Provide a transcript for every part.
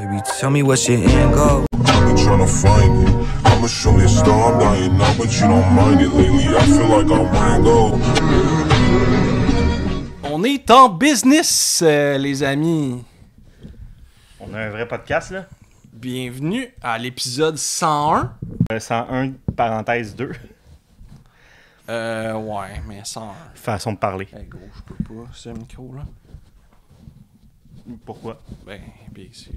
Baby, tell me what's your end goal. I've been trying to find it. I'ma show you a star, I'm dying now, but you don't mind it. Lately, I feel like I'm Rango. On est en business, les amis. On a un vrai podcast, là. Bienvenue à l'épisode 101. 101, parenthèse 2. Ouais, mais 101. Façon de parler. Hey, gros, je peux pas, ce micro, là. Pourquoi? Ben,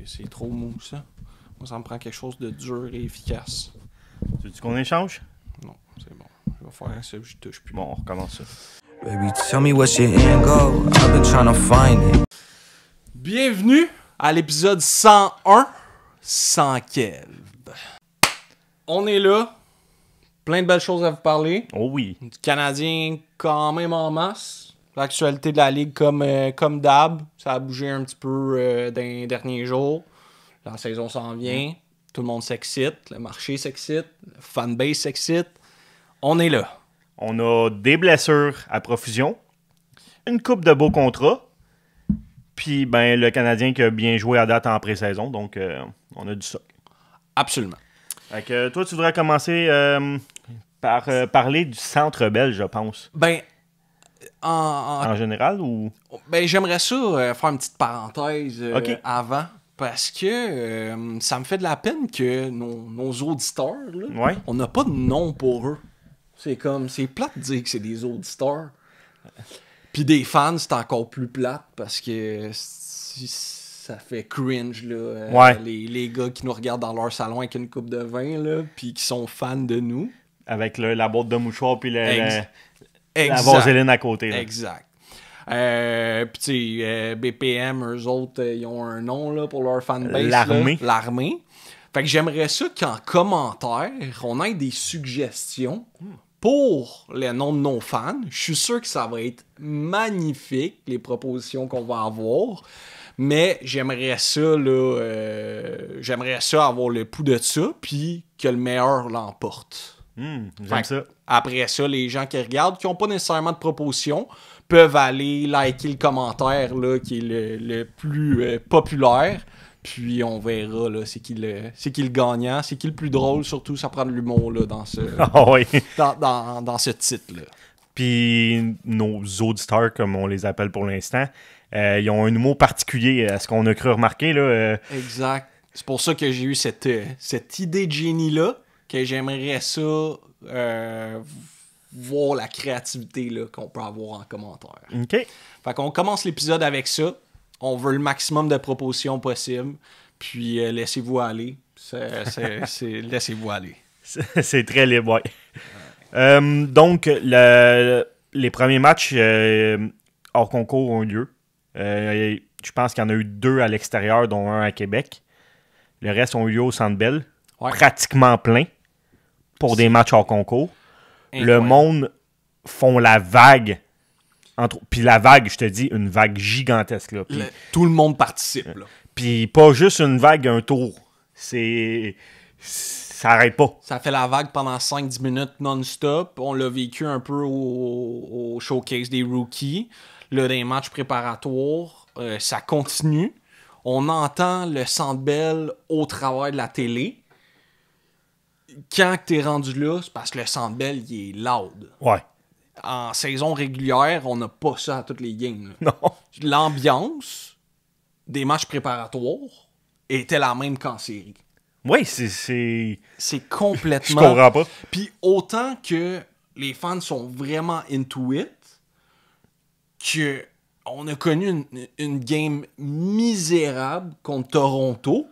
c'est trop mou, ça. Moi, ça me prend quelque chose de dur et efficace. Tu veux qu'on échange? Non, c'est bon. Je vais faire ça, je touche plus. Bon, on recommence ça. Baby, tell me what's your end goal. I've been trying to find it. Bienvenue à l'épisode 101, sans Kev. On est là. Plein de belles choses à vous parler. Oh oui. Du Canadien quand même en masse. L'actualité de la Ligue comme d'hab. Ça a bougé un petit peu dans les derniers jours. La saison s'en vient. Tout le monde s'excite. Le marché s'excite. Le fanbase s'excite. On est là. On a des blessures à profusion. Une coupe de beaux contrats. Puis, ben, le Canadien qui a bien joué à date en pré-saison. Donc, on a du stock. Absolument. Fait que toi, tu voudrais commencer par parler du Centre Bell, je pense. Ben, En général, ou... ben j'aimerais ça faire une petite parenthèse Ok. avant. Parce que ça me fait de la peine que nos auditeurs, là, Ouais. on n'a pas de nom pour eux. C'est plate de dire que c'est des auditeurs. Puis des fans, c'est encore plus plate parce que ça fait cringe, là. Ouais. Les gars qui nous regardent dans leur salon avec une coupe de vin, là, puis qui sont fans de nous. Avec la boîte de mouchoirs puis la Exact. vaseline à côté. Là. Exact. Puis tu sais, BPM, eux autres, ils ont un nom là, pour leur fanbase. L'armée. Là. L'armée. Fait que j'aimerais ça qu'en commentaire, on ait des suggestions pour les noms de nos fans. Je suis sûr que ça va être magnifique, les propositions qu'on va avoir. Mais j'aimerais ça, là, j'aimerais ça avoir le pouls de ça, puis que le meilleur l'emporte. J'aime Fait ça. que après ça, les gens qui regardent, qui n'ont pas nécessairement de proposition, peuvent aller liker le commentaire là, qui est le plus populaire. Puis on verra là, c'est qui le gagnant, c'est qui le plus drôle, surtout ça prend de l'humour là, dans ce Ah oui. dans ce titre-là. Puis nos auditeurs, comme on les appelle pour l'instant, ils ont un humour particulier à ce qu'on a cru remarquer. Là, Exact. C'est pour ça que j'ai eu cette idée de génie-là, que j'aimerais ça voir la créativité là, qu'on peut avoir en commentaire. OK. Fait qu'on commence l'épisode avec ça. On veut le maximum de propositions possible. Puis laissez-vous aller. Laissez-vous aller. C'est très libre, ouais. Donc, les premiers matchs hors concours ont eu lieu. Je pense qu'il y en a eu 2 à l'extérieur, dont un à Québec. Le reste ont eu lieu au Centre Bell. Ouais. Pratiquement plein pour des matchs hors concours. Le Incroyable. monde font la vague. Puis la vague, je te dis, une vague gigantesque. Là. Puis, Tout le monde participe. Là. puis pas juste une vague, un tour. Ça arrête pas. Ça fait la vague pendant 5-10 minutes non-stop. On l'a vécu un peu au showcase des rookies. Là, des matchs préparatoires, ça continue. On entend le Centre Bell au travers de la télé. Quand t'es rendu là, c'est parce que le Centre Bell, il est loud. Ouais. En saison régulière, on n'a pas ça à toutes les games. Là. Non. L'ambiance des matchs préparatoires était la même qu'en série. Oui, c'est... C'est Je complètement... comprends pas. Puis autant que les fans sont vraiment into it, que on a connu une game misérable contre Toronto,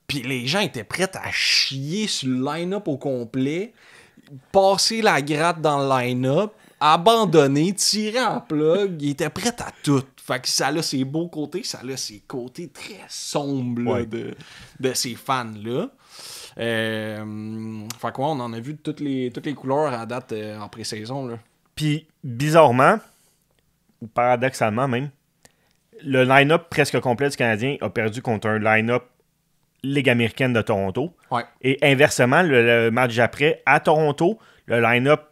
puis les gens étaient prêts à chier sur le line-up au complet, passer la gratte dans le line-up, abandonner, tirer en plug, ils étaient prêts à tout. Fait que ça a ses beaux côtés, ça a ses côtés très sombres là, Ouais. de ces fans-là. Fait que ouais, on en a vu de toutes les couleurs à date en pré-saison. Là. Puis, bizarrement, ou paradoxalement même, le line-up presque complet du Canadien a perdu contre un line-up Ligue américaine de Toronto. Ouais. Et inversement, le match d'après, à Toronto, le line-up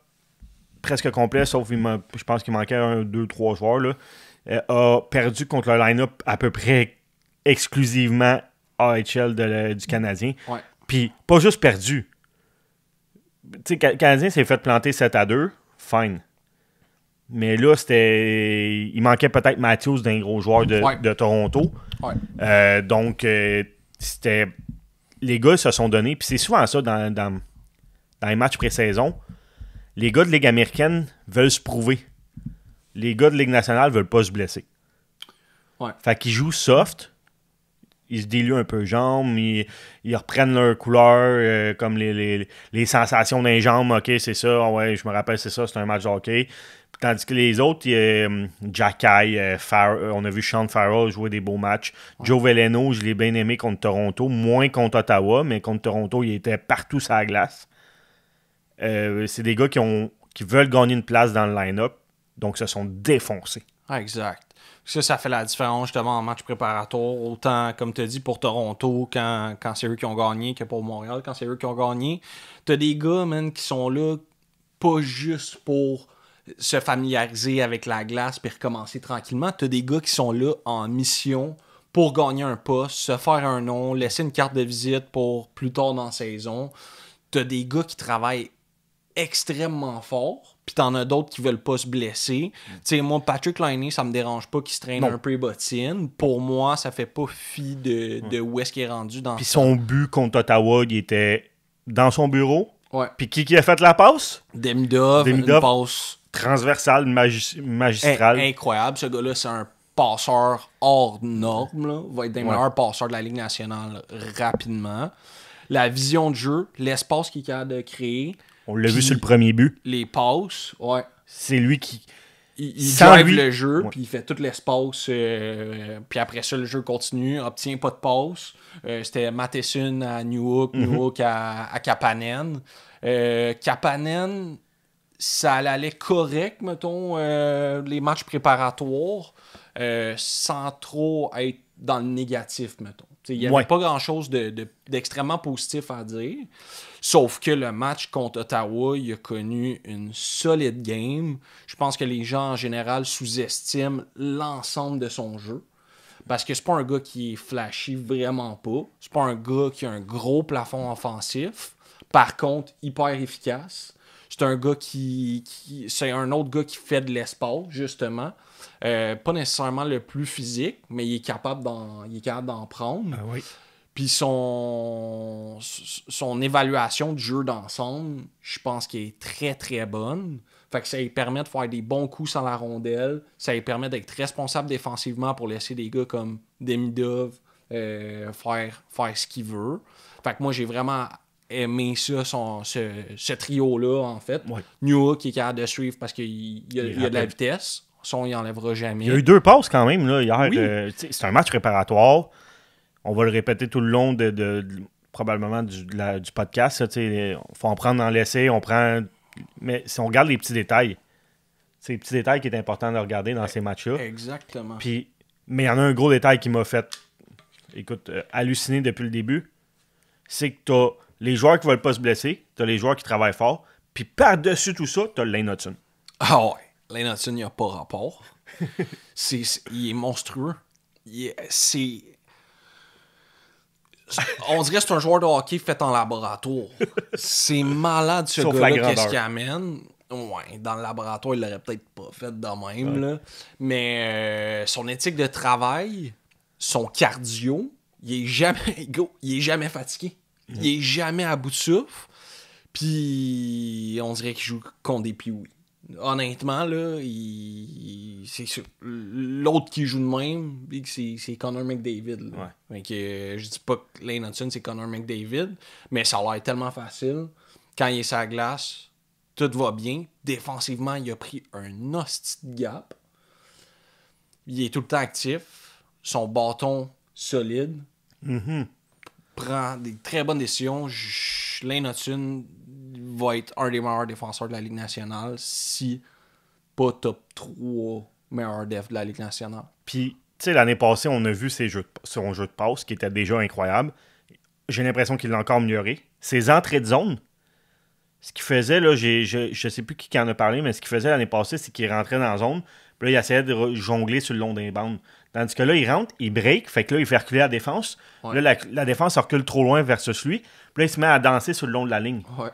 presque complet, sauf je pense qu'il manquait 1, 2, 3 joueurs, là, a perdu contre le line-up à peu près exclusivement AHL du Canadien. Ouais. Puis pas juste perdu. Tu sais, le Canadien s'est fait planter 7-2, fine. Mais là, il manquait peut-être Matthews d'un gros joueur de Toronto. Ouais. Donc, c'était... Les gars se sont donnés. Puis c'est souvent ça dans les matchs pré-saison. Les gars de Ligue américaine veulent se prouver. Les gars de Ligue nationale veulent pas se blesser. Ouais. Fait qu'ils jouent soft. Ils se diluent un peu les jambes. Ils reprennent leur couleur, comme les sensations d'un jambes. OK, c'est ça. Ouais, je me rappelle, c'est ça. C'est un match de hockey. Tandis que les autres, Jacky, on a vu Sean Farrell jouer des beaux matchs. Ouais. Joe Veleno, je l'ai bien aimé contre Toronto. Moins contre Ottawa, mais contre Toronto, il était partout sur la glace. C'est des gars qui veulent gagner une place dans le line-up, donc se sont défoncés. Exact. Ça fait la différence justement en match préparatoire, autant comme tu as dit pour Toronto quand c'est eux qui ont gagné que pour Montréal quand c'est eux qui ont gagné. T'as des gars, man, qui sont là pas juste pour se familiariser avec la glace puis recommencer tranquillement. T'as des gars qui sont là en mission pour gagner un poste, se faire un nom, laisser une carte de visite pour plus tard dans la saison. T'as des gars qui travaillent extrêmement fort, puis t'en as d'autres qui veulent pas se blesser. Tu sais, moi, Patrick Laine, ça me dérange pas qu'il se traîne un peu les bottines. Pour moi, ça fait pas fi de où est-ce qu'il est rendu dans puis son but contre Ottawa, il était dans son bureau. Ouais. Puis qui a fait la passe? Demidov, une passe transversale, magistrale. Incroyable. Ce gars-là, c'est un passeur hors norme. Là. Va être des meilleurs passeurs de la Ligue nationale rapidement. La vision de jeu, l'espace qu'il est capable de créer. On l'a vu sur le premier but. Les passes, ouais. C'est lui qui... Il drive le jeu, puis il fait tout l'espace. Puis après ça, le jeu continue. Obtient pas de passe. C'était Matheson à Newhook, Newhook à Kapanen. Kapanen, ça allait correct, mettons, les matchs préparatoires, sans trop être dans le négatif, mettons. Il n'y avait pas grand-chose d'extrêmement positif à dire. Sauf que le match contre Ottawa, il a connu une solide game. Je pense que les gens, en général, sous-estiment l'ensemble de son jeu. Parce que c'est pas un gars qui est flashy, vraiment pas. C'est pas un gars qui a un gros plafond offensif. Par contre, hyper efficace. C'est un gars c'est un autre gars qui fait de l'espace, justement. Pas nécessairement le plus physique, mais il est capable d'en prendre. Ah oui. Puis son évaluation du jeu d'ensemble, je pense qu'elle est très, très bonne. Fait que ça lui permet de faire des bons coups sans la rondelle. Ça lui permet d'être responsable défensivement pour laisser des gars comme Demidov faire ce qu'il veut. Fait que moi, j'ai vraiment aimé ça, ce trio-là, en fait. Ouais. Newhook qui est capable de suivre parce qu'il y a de la vitesse. Ça, il n'enlèvera jamais. Il y a eu 2 passes quand même là, hier. Oui. C'est un match préparatoire. On va le répéter tout le long probablement du podcast. Il faut en prendre, en laisser. Mais si on regarde les petits détails, c'est les petits détails qui est important de regarder dans ces matchs-là. Exactement. Mais il y en a un gros détail qui m'a fait halluciner depuis le début. C'est que tu as les joueurs qui ne veulent pas se blesser, tu as les joueurs qui travaillent fort, puis par-dessus tout ça, tu as Lane Hutson. Ah ouais, Lane Hutson, il n'y a pas rapport. Il est monstrueux. On dirait que c'est un joueur de hockey fait en laboratoire. C'est malade ce gars-là, qu'est-ce qu'il amène. Ouais, dans le laboratoire, il l'aurait peut-être pas fait de même. Ouais. Là. Mais son éthique de travail, son cardio, il est jamais fatigué. Il est jamais à bout de souffle. Puis on dirait qu'il joue contre des pee-wee. Honnêtement, là, c'est sûr. L'autre qui joue de même, c'est Connor McDavid. Là. Ouais. Donc, je dis pas que Lane Hutson, c'est Connor McDavid, mais ça a l'air tellement facile. Quand il est sur la glace, tout va bien. Défensivement, il a pris un hostie de gap. Il est tout le temps actif. Son bâton solide. Prend des très bonnes décisions. Lane Hutson va être un des meilleurs défenseurs de la Ligue nationale, si pas top 3 meilleurs def de la Ligue nationale. Puis, tu sais, l'année passée, on a vu son jeu de passe qui était déjà incroyable. J'ai l'impression qu'il l'a encore amélioré. Ses entrées de zone, ce qu'il faisait, là, je sais plus qui en a parlé, mais ce qu'il faisait l'année passée, c'est qu'il rentrait dans la zone, puis là, il essayait de jongler sur le long des bandes. Tandis que là, il rentre, il break, fait que là, il fait reculer la défense. Ouais. Là, la défense recule trop loin versus lui. Puis là, il se met à danser sur le long de la ligne. Ouais.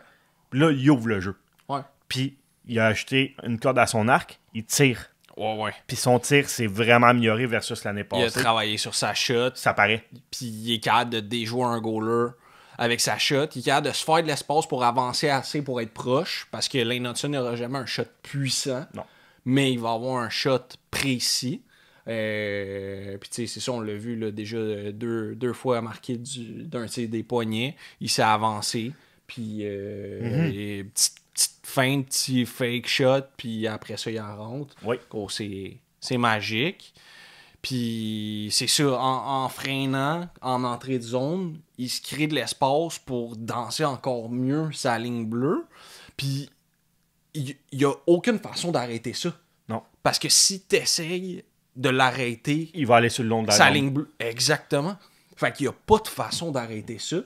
Puis là, il ouvre le jeu. Ouais. Puis il a acheté une corde à son arc, il tire. Ouais. Puis son tir s'est vraiment amélioré versus l'année Il a passée. travaillé sur sa shot, Ça paraît. puis il est capable de déjouer un goaler avec sa shot. Il est capable de se faire de l'espace pour avancer assez pour être proche, parce que Lane Hudson n'aura jamais un shot puissant. Non. Mais il va avoir un shot précis. Puis tu sais, c'est ça, on l'a vu là, déjà deux fois marqué d'un tir des poignets. Il s'est avancé. Puis et petite feinte, petit fake shot. Puis après ça, il en rentre. Oui. Gros, c'est magique. Puis c'est ça, en freinant, en entrée de zone, il se crée de l'espace pour danser encore mieux sa ligne bleue. Puis il n'y a aucune façon d'arrêter ça. Non. Parce que si tu essayes de l'arrêter, Il va aller sur le long de la sa zone. ligne bleue. Exactement. Fait qu'il n'y a pas de façon d'arrêter ça.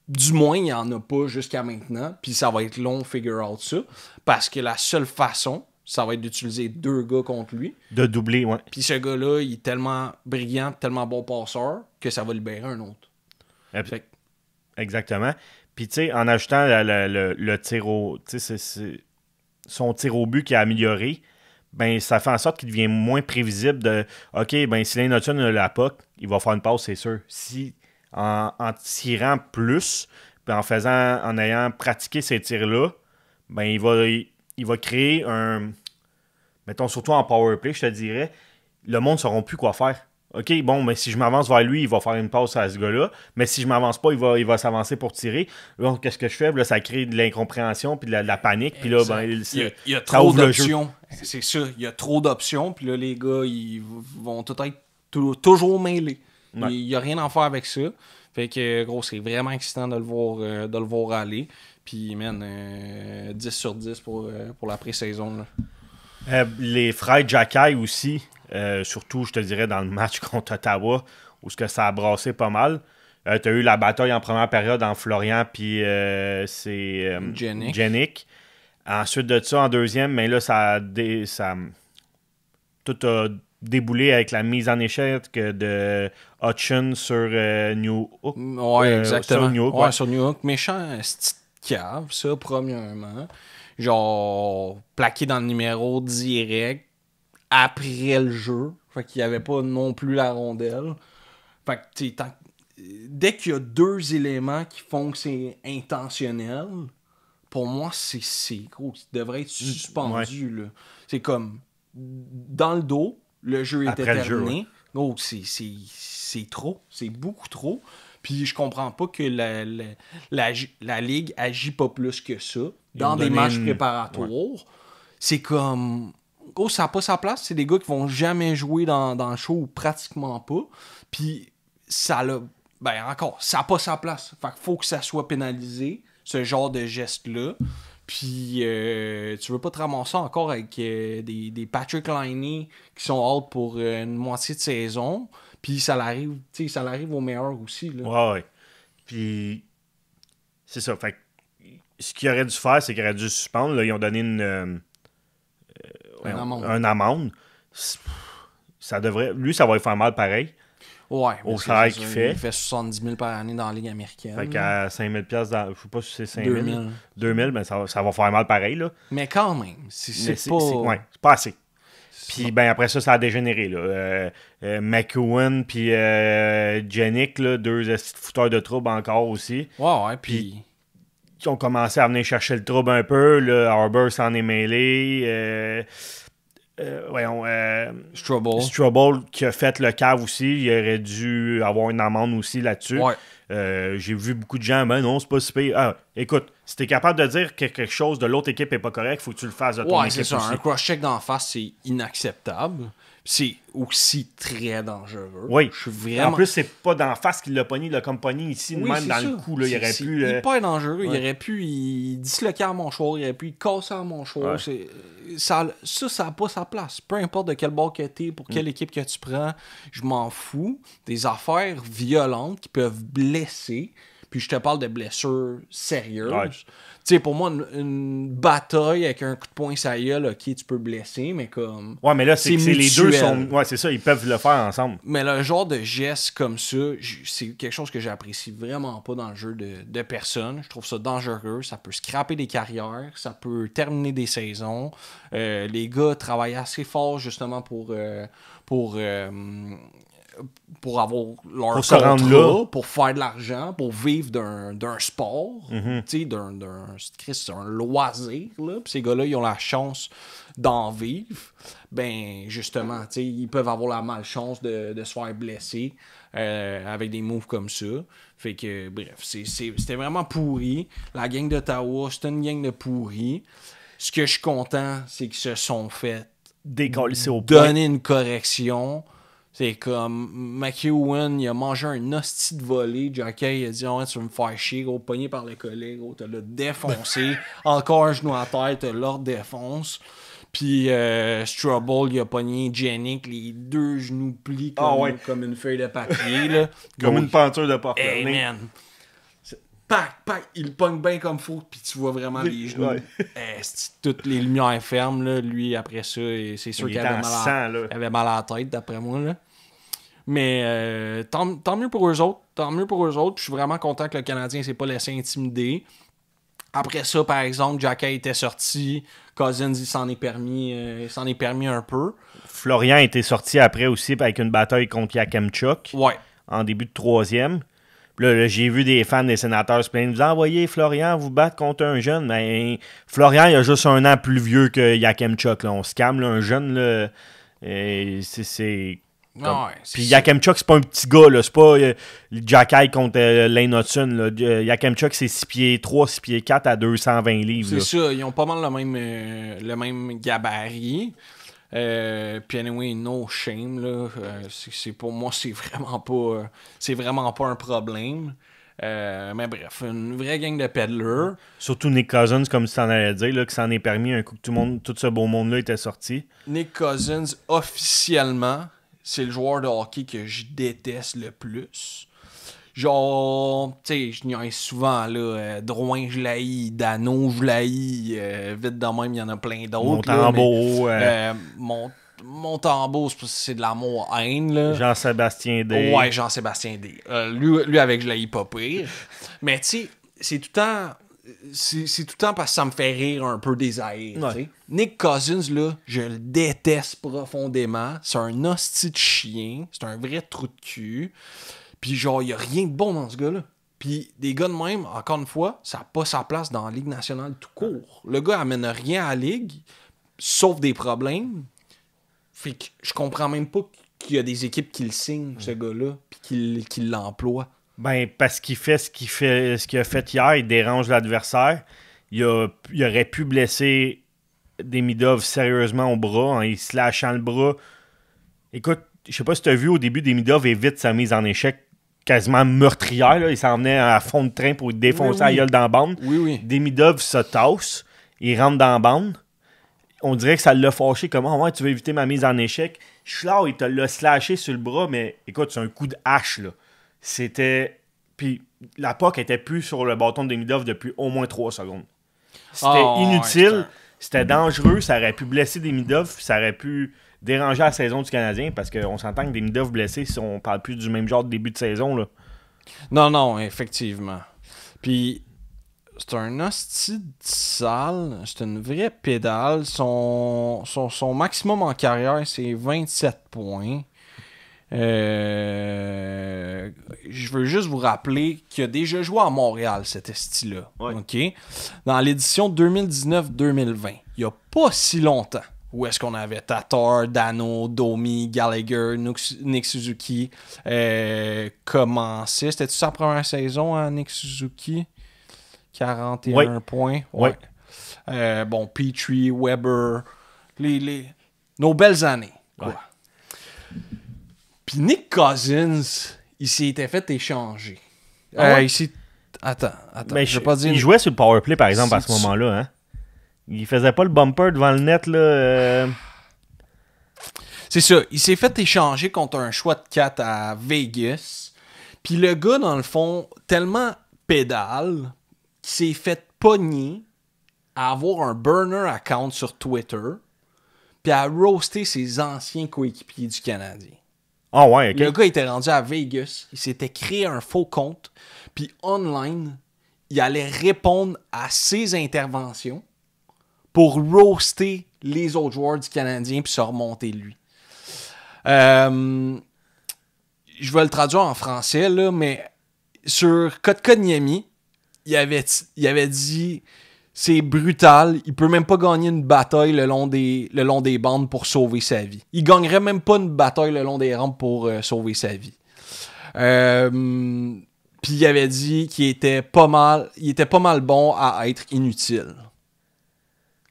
Du moins, il n'y en a pas jusqu'à maintenant. Puis ça va être long figure out ça. Parce que la seule façon, ça va être d'utiliser 2 gars contre lui. De doubler, ouais. Puis ce gars-là, il est tellement brillant, tellement bon passeur, que ça va libérer un autre. Fait que- Exactement. Puis, tu sais, en ajoutant le tir au... Tu sais, son tir au but qui a amélioré, ben ça fait en sorte qu'il devient moins prévisible de... OK, ben si Lane Hudson a la puck, il va faire une passe, c'est sûr. Si, en tirant plus, puis en ayant pratiqué ces tirs-là, ben il va créer un... Mettons, surtout en powerplay, je te dirais, le monde ne saura plus quoi faire. OK, bon, mais si je m'avance vers lui, il va faire une passe à ce gars-là. Mais si je m'avance pas, il va s'avancer pour tirer. Là, qu'est-ce que je fais? Là, ça crée de l'incompréhension puis de la panique. Puis là, ben, il y a ça trop ouvre le jeu. d'options. C'est ça, il y a trop d'options. Puis là, les gars, ils vont tout être toujours mêlés. Ouais. Il n'y a rien à faire avec ça. Fait que, gros, c'est vraiment excitant de le voir aller. Puis, man, 10 sur 10 pour la pré-saison. Là. Les frères Jacky aussi, surtout, je te dirais, dans le match contre Ottawa, où ce que ça a brassé pas mal. Tu as eu la bataille en première période en Florian, puis c'est Jenik. Ensuite de ça, en deuxième, mais là, ça tout a déboulé avec la mise en échec de Hutchins sur New Hook. Ouais, exactement. Sur New Hook, ouais, sur New Hook. Méchant petite cave, ça, premièrement. Genre, plaqué dans le numéro direct après le jeu. Fait qu'il n'y avait pas non plus la rondelle. Fait que, tu sais, dès qu'il y a 2 éléments qui font que c'est intentionnel, pour moi, c'est gros. Il devrait être suspendu, là. C'est comme, dans le dos, le jeu était Après le terminé. jeu, ouais. Gros, c'est trop. C'est beaucoup trop. Puis je comprends pas que la Ligue agit pas plus que ça. Dans des matchs préparatoires, c'est comme... Gros, ça n'a pas sa place. C'est des gars qui vont jamais jouer dans le show ou pratiquement pas. Puis ça l'a... Ben encore, ça n'a pas sa place. Fait qu'il faut que ça soit pénalisé, ce genre de geste-là. Puis tu veux pas te ramasser encore avec des Patrick Laine qui sont out pour une moitié de saison. Puis ça l'arrive aux meilleurs aussi. Là. Ouais. Puis c'est ça. Fait que ce qu'il aurait dû faire, c'est qu'il aurait dû suspendre. Là, ils ont donné une amende. Ça devrait... Lui, ça va lui faire mal pareil. Ouais. Au salaire qu'il fait. Il fait 70 000 par année dans la Ligue américaine. Fait qu'à 5 000 $, je sais pas si c'est 5 000. 2 000. Ben ça va faire mal pareil, là. Mais quand même, c'est pas... c'est pas assez. Puis ben après ça a dégénéré, là. McEwen puis Jenik, là, 2 fouteurs de trouble encore aussi. Ouais, puis... Ils ont commencé à venir chercher le trouble un peu. Là, Harbour s'en est mêlé. Strobel qui a fait le cave aussi, il aurait dû avoir une amende aussi là-dessus. Ouais. J'ai vu beaucoup de gens, ben non, c'est pas si pire. Ah, écoute, si t'es capable de dire que quelque chose de l'autre équipe est pas correct, faut que tu le fasses de ton équipe c'est ça. aussi. Un cross-check d'en face, c'est inacceptable. C'est aussi très dangereux. Oui. Je suis vraiment... En plus, c'est pas d'en face qu'il l'a pogné, il l'a comme pogné ici, Oui, même c'est dans ça. le cou. Là, il aurait pu. C'est hyper dangereux. Ouais. Il aurait pu disloquer à mon choix, il aurait pu casser à mon choix. Ouais. Ça n'a pas sa place. Peu importe de quel bord que t'es, pour quelle équipe que tu prends, je m'en fous. Des affaires violentes qui peuvent blesser. Puis je te parle de blessures sérieuses. Ouais. Tu sais, pour moi, une bataille avec un coup de poing sur la gueule, ok, tu peux blesser, mais comme... Ouais, mais là, c'est les mutuel. deux sont... Ouais, c'est ça, ils peuvent le faire ensemble. Mais le genre de geste comme ça, c'est quelque chose que j'apprécie vraiment pas dans le jeu de personnes. Je trouve ça dangereux. Ça peut scraper des carrières. Ça peut terminer des saisons. Les gars travaillent assez fort justement pour avoir leur Pour se rendre là. pour faire de l'argent, pour vivre d'un sport, tu sais, d'un loisir. Là. Puis ces gars-là, ils ont la chance d'en vivre. Ben, justement, tu sais, ils peuvent avoir la malchance de se faire blesser avec des moves comme ça. Fait que, bref, c'était vraiment pourri. La gang d'Ottawa, c'était une gang de pourris. Ce que je suis content, c'est qu'ils se sont fait Décoller au point. donner une correction. C'est comme McEwen, il a mangé un hostie de volée. Jackie, il a dit, oh, tu vas me faire chier, gros, pogné par le collet, gros, t'as le défoncé. Encore un genou à terre, t'as l'ordre défonce. Puis Strubble, il a pogné Janick, les deux genoux pliés comme une feuille de papier. Là. Comme une peinture de porte. Hey man! Pac, il pogne bien comme faut, puis tu vois vraiment les genoux. Ouais. Toutes les lumières fermes, là. Lui, après ça, c'est sûr qu'il avait mal à la tête, d'après moi. Là. Mais tant mieux pour eux autres. Tant mieux pour eux autres. Je suis vraiment content que le Canadien s'est pas laissé intimider. Après ça, par exemple, Jacka était sorti. Cousins, il s'en est permis un peu. Florian était sorti après aussi avec une bataille contre Yakemchuk. Ouais. En début de troisième. Là, j'ai vu des fans des Sénateurs se plaindre. Vous envoyez Florian vous battre contre un jeune. Mais Florian, il a juste un an plus vieux que Yakemchuk. Là. On se calme, là, un jeune. Là, c'est Ouais, puis Yakemchuk, c'est pas un petit gars. Là. C'est pas Jacky contre Lane Hudson. Yakemchuk, c'est 6 pieds 3, 6 pieds 4 à 220 livres. C'est ça. Ils ont pas mal le même gabarit. Puis anyway, no shame là. C'est pour moi c'est vraiment pas un problème. Mais bref, une vraie gang de peddlers. Surtout Nick Cousins, comme tu t'en allais dire, là, que ça en est permis un coup que tout ce beau monde-là était sorti. Nick Cousins, officiellement, c'est le joueur de hockey que je déteste le plus. Genre, tu sais, je niaise souvent, là, Drouin, je l'haïs, Dano, je l'haïs, vite de même, il y en a plein d'autres. Montembeault, c'est de l'amour-haine, là. Jean-Sébastien D. Ouais, Jean-Sébastien D. Lui, avec je l'haïs pas pire. Mais, tu sais, c'est tout le temps... C'est tout le temps parce que ça me fait rire un peu des haïrs, tu sais. Nick Cousins, là, je le déteste profondément. C'est un hostie de chien. C'est un vrai trou de cul. Puis genre, il n'y a rien de bon dans ce gars-là. Puis des gars de même, encore une fois, ça n'a pas sa place dans la Ligue nationale tout court. Le gars amène rien à la Ligue, sauf des problèmes. Fait que je comprends même pas qu'il y a des équipes qui le signent, ce gars-là, puis qui l'emploient. Ben, parce qu'il fait ce qu'il a fait hier, il dérange l'adversaire. Il aurait pu blesser Demidov sérieusement au bras en y slashant le bras. Écoute, je sais pas si tu as vu, au début, Demidov évite sa mise en échec quasiment meurtrière. Là. Il s'en venait à fond de train pour défoncer la gueule dans la bande. Oui. Demidov se tasse, il rentre dans la bande. On dirait que ça l'a fâché. Comment ouais, tu veux éviter ma mise en échec? Schlauer, il te l'a slashé sur le bras, mais écoute, c'est un coup de hache, là. C'était... Puis la puck était plus sur le bâton de Demidov depuis au moins 3 secondes. C'était inutile, c'était dangereux, ça aurait pu blesser Demidov, puis ça aurait pu déranger la saison du Canadien, parce qu'on s'entend que Demidov blessé, si on parle plus du même genre de début de saison, là. Non, effectivement. Puis c'est un hostie de sale, c'est une vraie pédale. Son maximum en carrière, c'est 27 points. Je veux juste vous rappeler qu'il a déjà joué à Montréal, cet esti-là. Ouais. OK? Dans l'édition 2019-2020, il n'y a pas si longtemps, où est-ce qu'on avait Tatar, Dano, Domi, Gallagher, Nick Suzuki commencé. C'était-tu sa première saison à Nick Suzuki? 41 points. Ouais. Bon, Petrie, Weber, nos belles années. Quoi. Ouais. Puis Nick Cousins, il s'était fait échanger. Attends. Ben, je vais pas dire... Il jouait sur le powerplay, par exemple, à ce moment-là. Hein? Il faisait pas le bumper devant le net. Là. C'est ça. Il s'est fait échanger contre un choix de 4 à Vegas. Puis le gars, dans le fond, tellement pédale, qui s'est fait pogner à avoir un burner account sur Twitter, puis à roaster ses anciens coéquipiers du Canadien. Ah ouais, ok. Le gars était rendu à Vegas, il s'était créé un faux compte, puis online, il allait répondre à ses interventions pour roaster les autres joueurs du Canadien puis se remonter lui. Je vais le traduire en français, là, mais sur Kotkaniemi, il avait dit c'est brutal, il peut même pas gagner une bataille le long des bandes pour sauver sa vie. Il gagnerait même pas une bataille le long des rampes pour sauver sa vie. Puis il avait dit qu'il était pas mal bon à être inutile.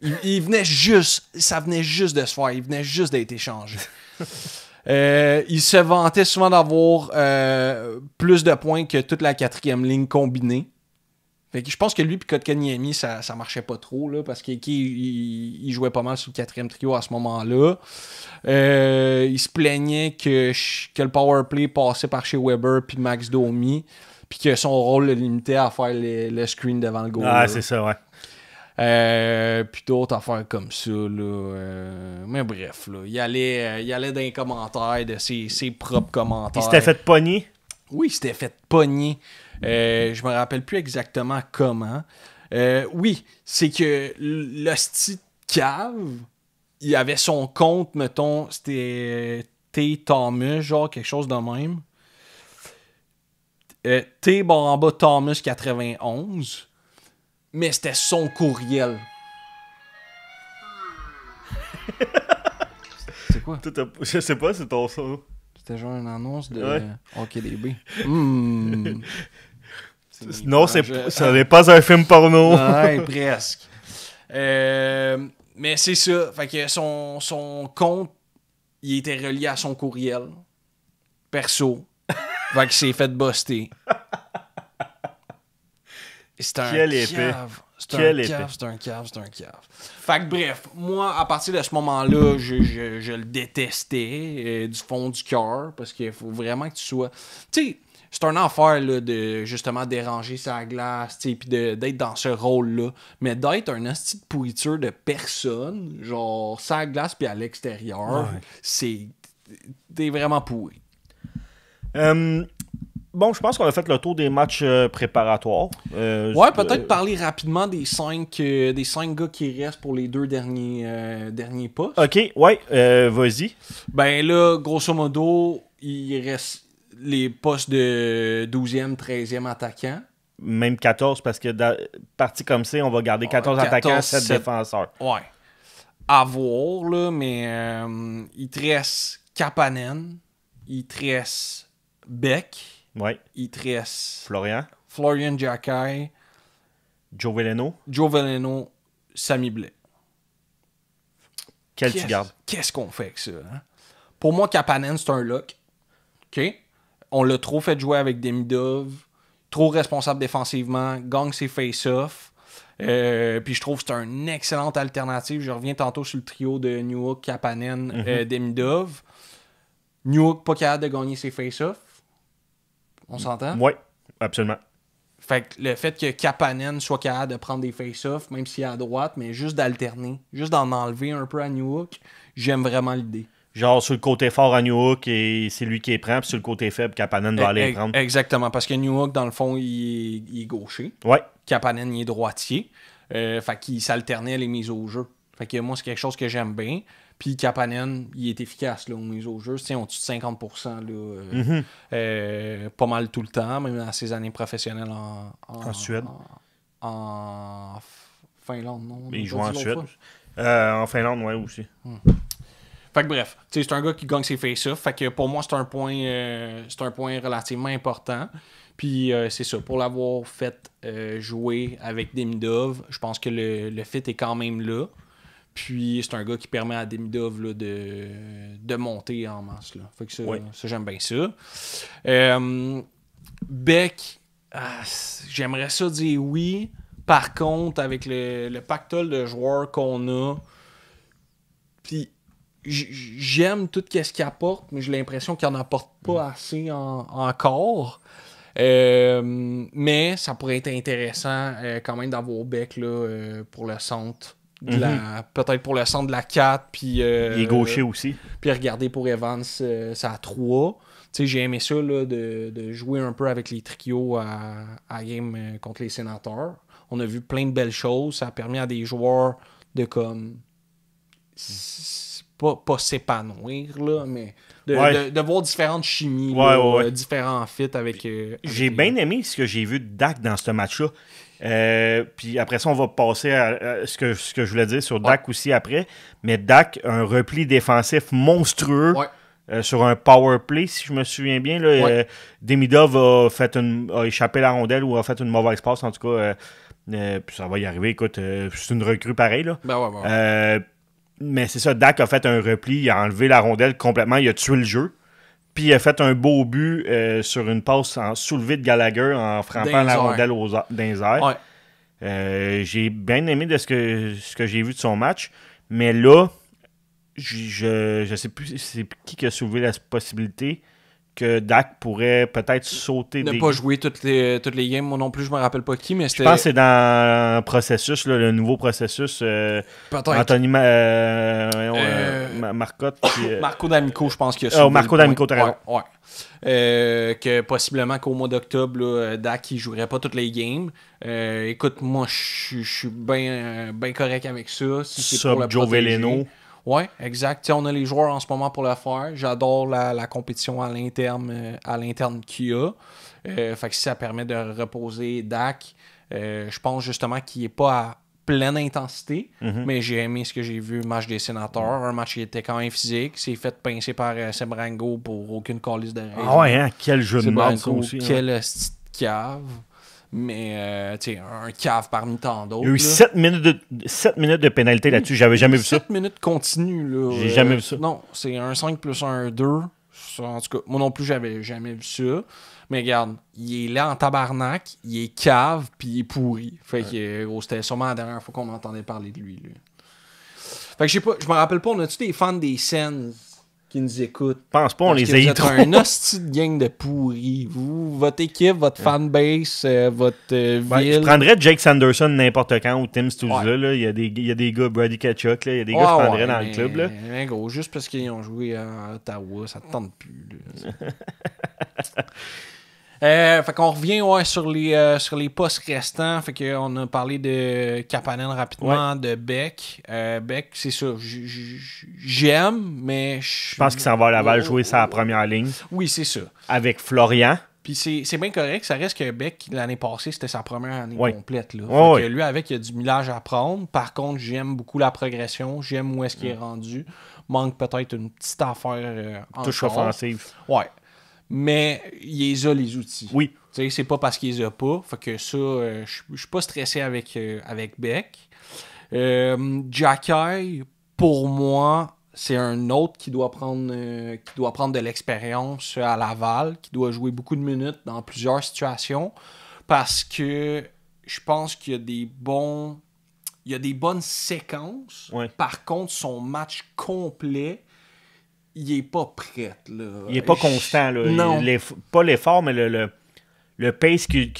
Il venait juste, ça venait juste de se faire, il venait juste d'être échangé. Il se vantait souvent d'avoir plus de points que toute la 4e ligne combinée. Fait que je pense que lui et Kotkaniemi, ça marchait pas trop, là, parce qu'il jouait pas mal sur le 4e trio à ce moment-là. Il se plaignait que le powerplay passait par chez Weber puis Max Domi, puis que son rôle le limitait à faire le screen devant le goal. Ah, c'est ça, ouais. Puis d'autres affaires comme ça, là. Mais bref, là, il allait dans les commentaires de ses propres commentaires. Il s'était fait pogner? Oui, il s'était fait pogner. Je me rappelle plus exactement comment. Oui, c'est que l'hostie de cave, il avait son compte, mettons, c'était T. Thomas, genre quelque chose de même. T. en bas Thomas 91. Mais c'était son courriel. C'est quoi? Je sais pas, c'est ton son. C'était genre une annonce de Ouais. OKDB. Non, ça n'est pas un film porno. Ouais, presque. Mais c'est ça. Fait que son compte, il était relié à son courriel. Perso. Fait qu'il s'est fait buster. C'est un Quel épais. cave. C'est Quel un épais. cave, c'est un cave, c'est un cave. Fait que bref, moi, à partir de ce moment-là, je le détestais du fond du cœur, parce qu'il faut vraiment que tu sois... Tu sais, c'est un affaire là, de justement déranger sa glace, puis d'être dans ce rôle-là, mais d'être un asti de pourriture de personne, genre sa glace puis à l'extérieur, c'est... T'es vraiment pourri. Bon, je pense qu'on a fait le tour des matchs préparatoires. Ouais, peut-être parler rapidement des 5 gars qui restent pour les 2 derniers postes. Ok, ouais, vas-y. Ben là, grosso modo, il reste les postes de 12e, 13e attaquant. Même 14, parce que parti comme c'est, on va garder 14 attaquants, 7 défenseurs. Ouais. À voir, là, mais il te reste Kapanen, il te reste Beck, Ouais. il te reste Florian Jacquet, Joe Veleno. Joe Veleno, Sami Blais. Tu gardes? Qu'est-ce qu'on fait avec ça? Hein? Pour moi, Kapanen, c'est un lock. OK? On l'a trop fait jouer avec Demidov. Trop responsable défensivement. Gagne ses face-off. Puis je trouve que c'est une excellente alternative. Je reviens tantôt sur le trio de Newhook, Kapanen, Demidov. Newhook pas capable de gagner ses face-off. On s'entend? Oui, absolument. Fait que le fait que Kapanen soit capable de prendre des face-off, même s'il est à droite, mais juste d'alterner, juste d'en enlever un peu à Newhook, j'aime vraiment l'idée. Genre sur le côté fort à Newhook, et c'est lui qui les prend, puis sur le côté faible, Kapanen va aller les prendre. Exactement, parce que Newhook, dans le fond, il est gaucher. Ouais. Kapanen, il est droitier. Fait qu'il s'alternait les mises au jeu. Fait que moi, c'est quelque chose que j'aime bien. Puis Kapanen, il est efficace là, aux mises au jeu. C'est au-dessus de 50%. Là, pas mal tout le temps, même dans ses années professionnelles en Suède. En Finlande, non? Il joue en Suède. En Finlande, ouais, aussi. Fait que bref, c'est un gars qui gagne ses face-off. Fait que pour moi, c'est un point relativement important. Puis c'est ça, pour l'avoir fait jouer avec Demidov, je pense que le fit est quand même là. Puis c'est un gars qui permet à Demidov là, de monter en masse. Là. Fait que ça, j'aime bien ça. Beck, j'aimerais ça dire oui. Par contre, avec le pactole de joueurs qu'on a, puis j'aime tout ce qu'il apporte, mais j'ai l'impression qu'il n'en apporte pas assez encore. Mais ça pourrait être intéressant quand même d'avoir Beck là, pour le centre. Peut-être pour le centre de la 4. Puis, Il est gaucher aussi. Puis regarder pour Evans, ça a 3. Tu sais, j'ai aimé ça là, de jouer un peu avec les trios à game contre les Sénateurs. On a vu plein de belles choses. Ça a permis à des joueurs de comme pas s'épanouir, là, mais de voir différentes chimies, là, différents fits avec. J'ai bien aimé ce que j'ai vu de Dak dans ce match-là. Puis après ça, on va passer à ce que je voulais dire sur Dak aussi après. Mais Dak, un repli défensif monstrueux. Ouais. Sur un power play, si je me souviens bien, là, Demidov a échappé la rondelle ou a fait une mauvaise passe, en tout cas. Puis ça va y arriver, écoute, c'est une recrue pareille. Là. Mais c'est ça, Dak a fait un repli, il a enlevé la rondelle complètement, il a tué le jeu. Puis il a fait un beau but sur une passe en soulevé de Gallagher en frappant la rondelle dans les airs. J'ai bien aimé de ce que j'ai vu de son match, mais là, je sais plus c'est qui a soulevé la possibilité que Dak pourrait peut-être sauter ne pas jouer toutes les games. Moi non plus, je me rappelle pas qui, mais c'était... Je pense que c'est dans le processus, là, le nouveau processus. Anthony Marcotte. Marco D'Amico, je pense qu'il a Marco D'Amico, t'as raison. Ouais. Que possiblement qu'au mois d'octobre, là, Dak il jouerait pas toutes les games. Écoute, moi je suis bien correct avec ça. Si c'est pour le Joe Veleno. Oui, exact. T'sais, on a les joueurs en ce moment pour le faire. J'adore la compétition à l'interne qu'il y a. Fait que si ça permet de reposer Dak, je pense justement qu'il n'est pas à pleine intensité, mais j'ai aimé ce que j'ai vu, match des Sénateurs. Un match qui était quand même physique. C'est fait pincer par Sebrango pour aucune calice de raison. Ah ouais, hein? Quel jeu de merde ça aussi. Quel petite cave. Mais, tu sais, un cave parmi tant d'autres. Il y a eu 7 minutes de pénalité là-dessus. J'avais jamais vu ça. 7 minutes continues, là. J'ai jamais vu ça. Non, c'est un 5 plus un 2. En tout cas, moi non plus, j'avais jamais vu ça. Mais regarde, il est là en tabarnak, il est cave, puis il est pourri. Fait que, c'était sûrement la dernière fois qu'on entendait parler de lui. Là. Fait que, je sais pas, je me rappelle pas, on a-tu des fans des Sens qui nous écoutent? Je pense pas, on les haït trop. Vous êtes un hostie de gang de pourris. Vous, votre équipe, votre fanbase, votre ville. Je prendrais Jake Sanderson n'importe quand ou Tim Stützle. Là. Il y a des gars, Brady Ketchuk, il y a des gars que je prendrais dans le club. Là. Mais gros, juste parce qu'ils ont joué à Ottawa, ça te tente plus. Fait qu'on revient sur les postes restants. Fait qu'on a parlé de Kapanen rapidement, de Beck. Beck, c'est ça. J'aime, mais... Je pense qu'il s'en va à Laval jouer sa première ligne. Oui, c'est ça. Avec Florian. Puis c'est bien correct. Ça reste que Beck, l'année passée, c'était sa première année complète. Là. Fait que lui, avec, il y a du millage à prendre. Par contre, j'aime beaucoup la progression. J'aime où est-ce qu'il est rendu. Manque peut-être une petite affaire touche offensive. Ouais. Mais il les a, les outils. Oui. Tu sais, c'est pas parce qu'il les a pas. Fait que ça, je suis pas stressé avec Beck. Jacky, pour moi, c'est un autre qui doit prendre de l'expérience à Laval, qui doit jouer beaucoup de minutes dans plusieurs situations. Parce que je pense qu'il y a des bonnes séquences. Ouais. Par contre, son match complet, il est pas prêt, là. Il est pas constant, là. Non. Pas l'effort, mais le pace qu'il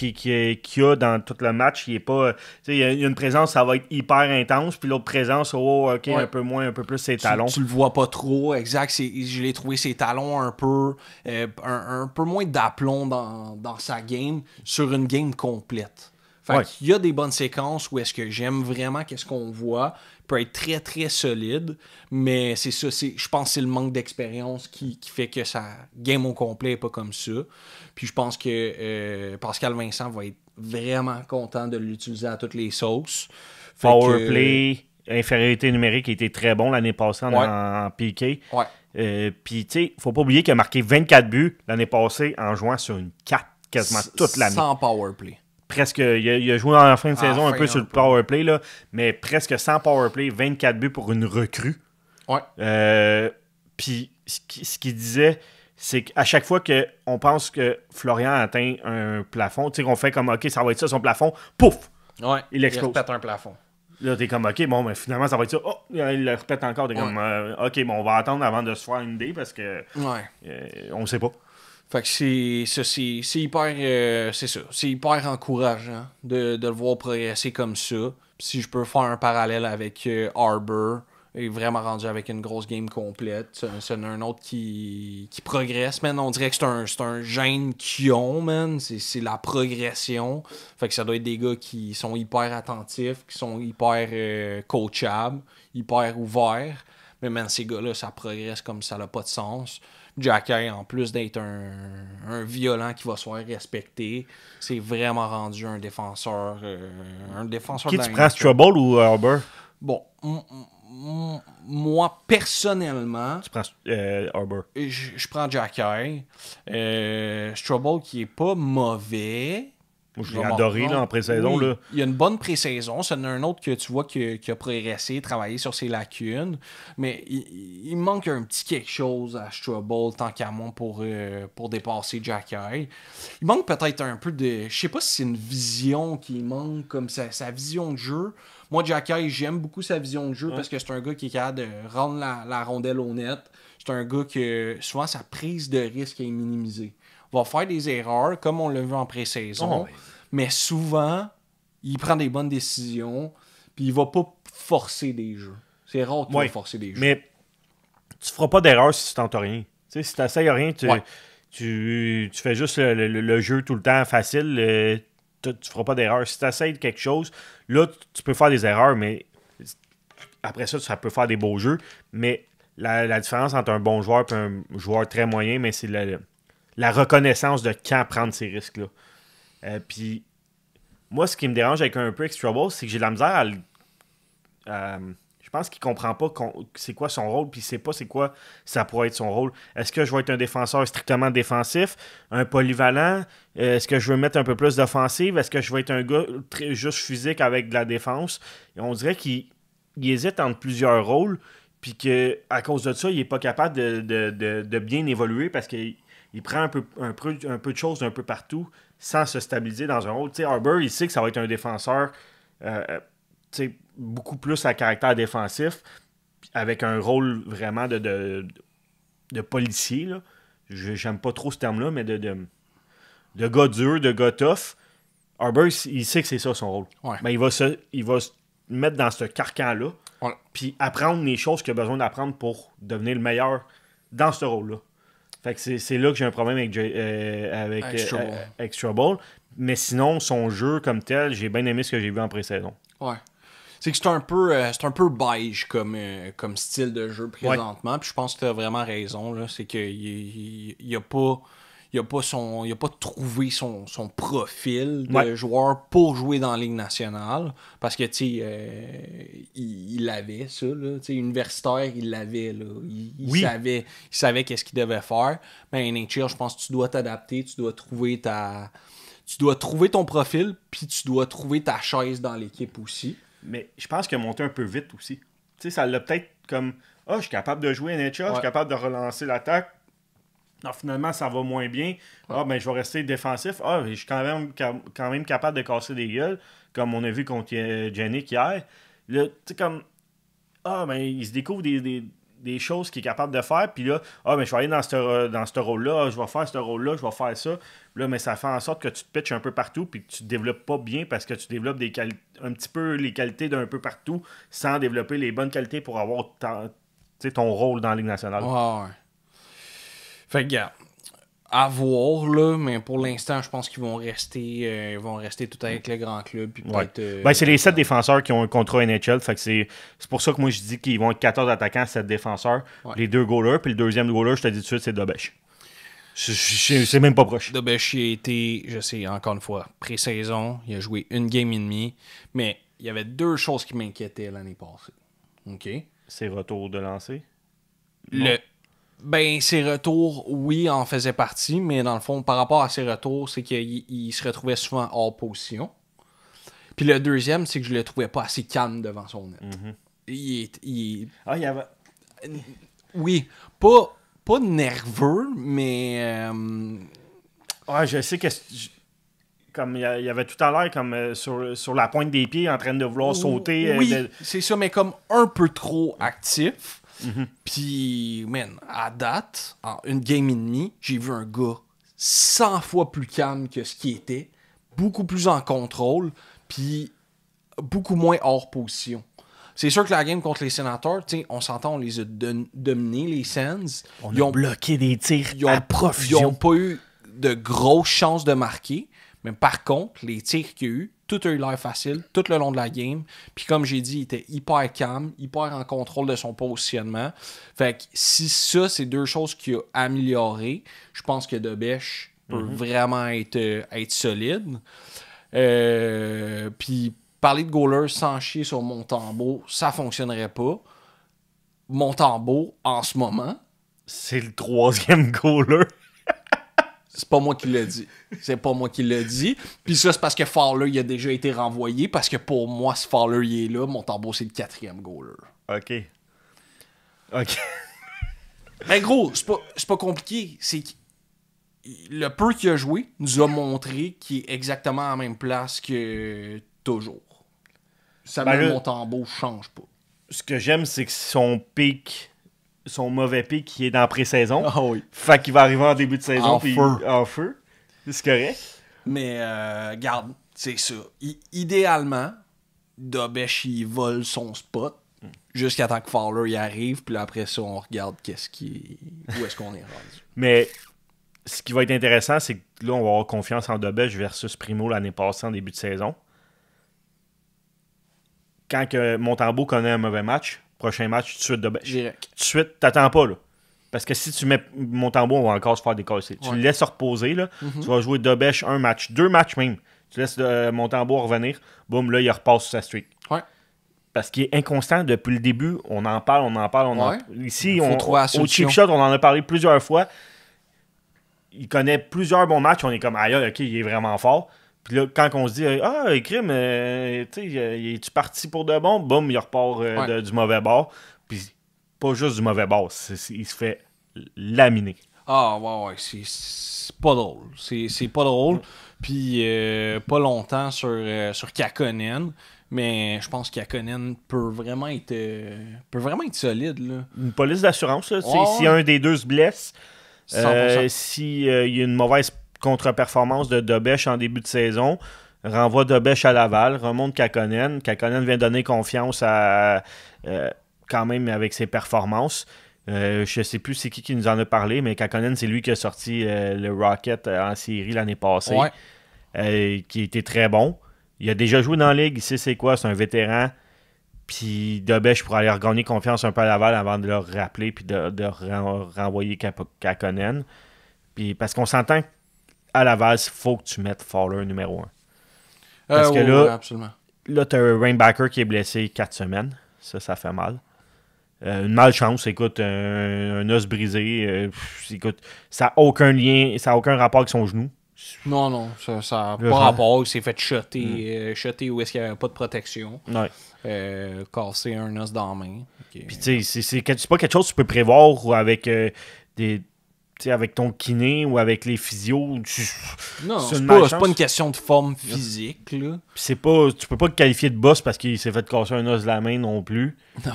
a dans tout le match, il est pas... Il y a une présence, ça va être hyper intense, puis l'autre présence, un peu moins, un peu plus ses talons. Tu le vois pas trop, exact. Je l'ai trouvé ses talons un peu moins d'aplomb dans sa game, sur une game complète. Fait qu'il y a des bonnes séquences où est-ce que j'aime vraiment qu'est-ce qu'on voit. Il peut être très, très solide, mais c'est ça. Je pense que c'est le manque d'expérience qui fait que sa game au complet n'est pas comme ça. Puis je pense que Pascal Vincent va être vraiment content de l'utiliser à toutes les sauces. Powerplay, infériorité numérique, a été très bon l'année passée en PK. Ouais. Puis, tu sais, faut pas oublier qu'il a marqué 24 buts l'année passée en jouant sur une 4 quasiment toute l'année. Sans powerplay. Presque, il a joué en fin de saison un peu sur le powerplay, là, mais presque sans powerplay, 24 buts pour une recrue. Ouais. Puis, ce qu'il disait, c'est qu'à chaque fois qu'on pense que Florian atteint un plafond, tu sais, qu'on fait comme, OK, ça va être ça son plafond, pouf! Ouais, il explose. Il répète un plafond. Là, t'es comme, OK, bon, mais finalement, ça va être ça. Oh, il le répète encore. T'es comme, OK, bon, on va attendre avant de se faire une idée parce que on sait pas. Fait que c'est hyper c'est ça, c'est hyper encourageant de le voir progresser comme ça. Puis si je peux faire un parallèle avec Arbor, est vraiment rendu avec une grosse game complète. C'est un autre qui progresse, man. On dirait que c'est un gène qu'ils ont, man. C'est la progression. Fait que ça doit être des gars qui sont hyper attentifs, qui sont hyper coachables, hyper ouverts. Mais man, ces gars-là, ça progresse comme ça n'a pas de sens. Jacky, en plus d'être un violent qui va se faire respecter, c'est vraiment rendu un défenseur Qui de la tu prends, NHL. Trouble ou Arbor? Bon, moi, personnellement, Tu prends Arbor. je prends Jacky. Strubble qui est pas mauvais. Moi, je l'ai adoré là, en pré-saison. Oui, Là. il y a une bonne pré-saison. C'est un autre que tu vois qui a progressé, travaillé sur ses lacunes. Mais il manque un petit quelque chose à Strubble, tant qu'à moi, pour dépasser Jacky. Il manque peut-être un peu de... Je sais pas si c'est une vision qui manque, comme sa vision de jeu. Moi, Jacky, j'aime beaucoup sa vision de jeu parce que c'est un gars qui est capable de rendre la rondelle au net. C'est un gars que souvent sa prise de risque est minimisée. Va faire des erreurs, comme on l'a vu en pré-saison, mais souvent, il prend des bonnes décisions, puis il va pas forcer des jeux. C'est rare qu'il va forcer des jeux. Mais tu feras pas d'erreur si tu tentes rien. Tu sais, si tu n'essayes rien, tu fais juste le jeu tout le temps facile, tu feras pas d'erreur. Si tu essayes quelque chose, là, tu peux faire des erreurs, mais après ça peut faire des beaux jeux. Mais la différence entre un bon joueur et un joueur très moyen, mais c'est la reconnaissance de quand prendre ces risques-là. Puis, moi, ce qui me dérange avec un peu Trouble, c'est que j'ai de la misère je pense qu'il comprend pas c'est quoi son rôle, puis il sait pas c'est quoi ça pourrait être son rôle. Est-ce que je vais être un défenseur strictement défensif, un polyvalent? Est-ce que je veux mettre un peu plus d'offensive? Est-ce que je vais être un gars juste physique avec de la défense? Et on dirait qu'il hésite entre plusieurs rôles, puis qu'à cause de ça, il est pas capable de bien évoluer parce qu'il prend un peu de choses d'un peu partout sans se stabiliser dans un rôle. Tu sais, Arbor, il sait que ça va être un défenseur beaucoup plus à caractère défensif, avec un rôle vraiment de policier. Là. J'aime pas trop ce terme-là, mais de gars dur, de gars tough. Arbor, il sait que c'est ça son rôle. Ouais. Ben, il va se mettre dans ce carcan-là, puis apprendre les choses qu'il a besoin d'apprendre pour devenir le meilleur dans ce rôle-là. Fait que c'est là que j'ai un problème avec Trouble. Mais sinon, son jeu comme tel, j'ai bien aimé ce que j'ai vu en pré-saison. Ouais. C'est que c'est un peu beige comme style de jeu présentement. Ouais. Puis je pense que tu as vraiment raison. Là. C'est qu'il n'a pas trouvé son profil de joueur pour jouer dans la Ligue nationale. Parce que, tu sais, il avait ça, là. Tu sais, universitaire, il l'avait, là. Il savait qu'est-ce qu'il devait faire. Mais NHL, je pense que tu dois t'adapter, tu dois trouver ton profil, puis tu dois trouver ta chaise dans l'équipe aussi. Mais je pense qu'il a monté un peu vite aussi. Tu sais, ça l'a peut-être comme... je suis capable de jouer NHL, je suis capable de relancer l'attaque. Non, finalement, ça va moins bien. Ben, je vais rester défensif. Je suis quand même capable de casser des gueules, comme on a vu contre Yannick hier. Là, tu sais, comme... ben, il se découvre des choses qu'il est capable de faire, puis là, ben, je vais aller dans ce rôle-là, je vais faire ce rôle-là, je vais faire ça. Là, mais ça fait en sorte que tu te pitches un peu partout, puis que tu te développes pas bien, parce que tu développes un petit peu les qualités d'un peu partout, sans développer les bonnes qualités pour avoir ton rôle dans la Ligue nationale. Ouais. Fait que, regarde, à voir, là, mais pour l'instant, je pense qu'ils vont rester tout avec le grand club. Puis peut-être, c'est les 7 défenseurs qui ont un contrat NHL. Fait que c'est pour ça que moi, je dis qu'ils vont être 14 attaquants, 7 défenseurs. Ouais. Les 2 goalers. Puis le deuxième goaler, je te dis tout de suite, c'est Dobèche. C'est même pas proche. Dobèche, il a été, je sais, encore une fois, pré-saison. Il a joué une game et demie. Mais il y avait 2 choses qui m'inquiétaient l'année passée. OK? Ses retours de lancer? Ses retours, oui, en faisaient partie, mais dans le fond, par rapport à ses retours, c'est qu'il se retrouvait souvent hors position. Puis le deuxième, c'est que je le trouvais pas assez calme devant son net. Mm-hmm. Il y avait... Oui, pas nerveux, mais... je sais que... Comme il y avait tout à l'heure comme sur la pointe des pieds en train de vouloir sauter. Oui, c'est ça, mais comme un peu trop actif. Mm-hmm. Puis, man, à date, en une game et demie, j'ai vu un gars 100 fois plus calme que ce qui était, beaucoup plus en contrôle, puis beaucoup moins hors position. C'est sûr que la game contre les Sénateurs, on s'entend, on les a dominés, les Sens. Ils ont bloqué des tirs à Ils n'ont profusion. pas eu de grosses chances de marquer, mais par contre, les tirs qu'il y a eu, tout a eu l'air facile, tout le long de la game. Puis comme j'ai dit, il était hyper calme, hyper en contrôle de son positionnement. Fait que si ça, c'est deux choses qu'il a améliorées, je pense que Dobèche peut vraiment être solide. Puis parler de goaler sans chier sur Montembeault, ça fonctionnerait pas. Montembeault, en ce moment, C'est le 3e goaler. c'est pas moi qui l'ai dit. C'est pas moi qui l'ai dit. Puis ça, c'est parce que Fowler, il a déjà été renvoyé. Parce que pour moi, si Fowler, il est là, Montembeault, c'est le 4e goaler. OK. Mais gros, c'est pas compliqué. C'est que le peu qu'il a joué nous a montré qu'il est exactement à la même place que toujours. Samuel Montembeault change pas. Ce que j'aime, c'est que son mauvais pic, il est dans la pré-saison. Ah oui. Fait qu'il va arriver en début de saison. En puis feu. En feu. C'est correct. Mais, garde, c'est ça. Idéalement, Dobèche, il vole son spot jusqu'à temps que Fowler y arrive. Puis là, après ça, on regarde où est-ce qu'on est rendu. Mais ce qui va être intéressant, c'est que là, on va avoir confiance en Dobèche versus Primo l'année passée en début de saison. Quand que Montembeault connaît un mauvais match, prochain match, tout de suite Dobèche. Direct. Tout de suite, t'attends pas, là. Parce que si tu mets Montembeault, on va encore se faire décasser. Tu le laisses reposer, là. Tu vas jouer Dobèche un match, 2 matchs même. Tu laisses Montembeault revenir. Boum, là, il repasse sur sa streak. Ouais. Parce qu'il est inconstant depuis le début. On en parle. Ouais. Ici, Faut trouver la au solution. Cheap Shot, on en a parlé plusieurs fois. Il connaît plusieurs bons matchs. On est comme, aïe, ok, il est vraiment fort. Puis là, quand on se dit, crime, tu sais, es-tu parti pour de bon? Boum, il repart du mauvais bord. Puis pas juste du mauvais bord. Il se fait laminer. Ah, ouais, c'est pas drôle. C'est pas drôle. Puis, pas longtemps sur Kakkonen. Mais je pense que Kakkonen peut vraiment être solide, là. Une police d'assurance, là. Ouais. Si un des deux se blesse, 100%. s'il y a une mauvaise contre-performance de Dobèche en début de saison, renvoie Dobèche à Laval, remonte Kakkonen. Kakkonen vient donner confiance quand même avec ses performances. Je sais plus c'est qui nous en a parlé, mais Kakkonen, c'est lui qui a sorti le Rocket en série l'année passée, qui était très bon. Il a déjà joué dans la ligue, il sait c'est quoi, c'est un vétéran. Puis Dobèche pour aller regagner confiance un peu à Laval avant de le rappeler puis de renvoyer Kakkonen. Puis parce qu'on s'entend qu'à Laval, il faut que tu mettes Fowler numéro 1. Parce que là, absolument. Là, tu as un Rainbacker qui est blessé 4 semaines. Ça fait mal. Une malchance, écoute, un os brisé. Écoute, ça n'a aucun lien, ça n'a aucun rapport avec son genou. Non, ça n'a pas rapport. Il s'est fait shotter où est-ce qu'il n'y avait pas de protection. Ouais. Casser un os dans la main. Puis tu sais, c'est pas quelque chose que tu peux prévoir ou avec avec ton kiné ou avec les physios. Non, c'est c'est une pas une question de forme physique, là. Puis tu peux pas le qualifier de boss parce qu'il s'est fait casser un os de la main non plus. Non.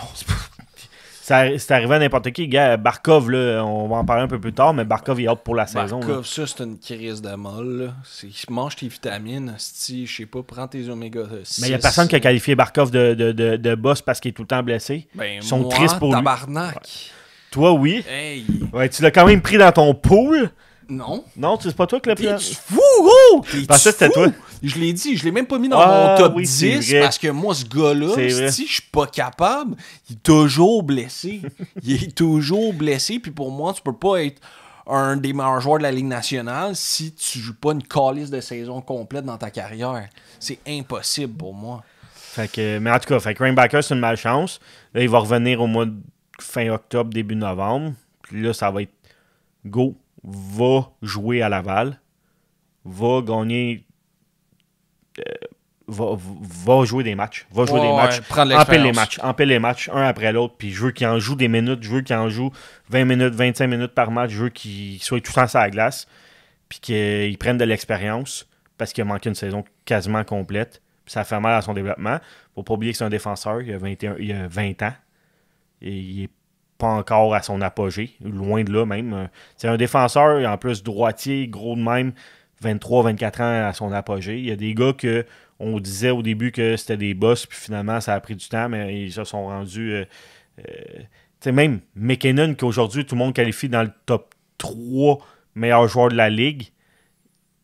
C'est arrivé à n'importe qui. Gars, Barkov, là, on va en parler un peu plus tard, mais Barkov est out pour la saison. Barkov, ça, c'est une crise de molle, là. Mange tes vitamines, je sais pas, prends tes oméga 6. Mais il y a personne qui a qualifié Barkov de boss parce qu'il est tout le temps blessé. Ben, Ils sont moi, tristes pour tabarnak. lui. Toi, oui. Hey. Ouais, tu l'as quand même pris dans ton pool. Non. Non, c'est pas toi qui l'as pris. T'es-tu fou, gros? T'es-tu pensais que c'était fou? toi. Je l'ai dit, je l'ai même pas mis dans Ah, mon top oui, c'est 10 vrai. parce que moi, ce gars-là, C'est vrai. si je suis pas capable, il est toujours blessé. Il est toujours blessé, puis pour moi, tu peux pas être un des meilleurs joueurs de la Ligue nationale si tu joues pas une calice de saison complète dans ta carrière. C'est impossible pour moi. Mais en tout cas, Rainbacker, c'est une malchance. Là, il va revenir au mois de fin octobre, début novembre. Puis là, ça va être go. Va jouer à Laval. Va gagner. Va jouer des matchs. Va jouer des matchs. Prendre Empile les matchs un après l'autre. Puis je veux qu'il en joue des minutes. Je veux qu'il en joue 20 minutes, 25 minutes par match. Je veux qu'il soit tout le temps sur la glace. Puis qu'il prenne de l'expérience. Parce qu'il a manqué une saison quasiment complète. Puis ça fait mal à son développement. Faut pas oublier que c'est un défenseur. Il a 20 ans. Et il est pas encore à son apogée, loin de là même. C'est un défenseur, en plus droitier, gros de même, 23-24 ans à son apogée. Il y a des gars que on disait au début que c'était des boss, puis finalement ça a pris du temps, mais ils se sont rendus... même McKinnon, qu'aujourd'hui tout le monde qualifie dans le top 3 meilleurs joueurs de la ligue,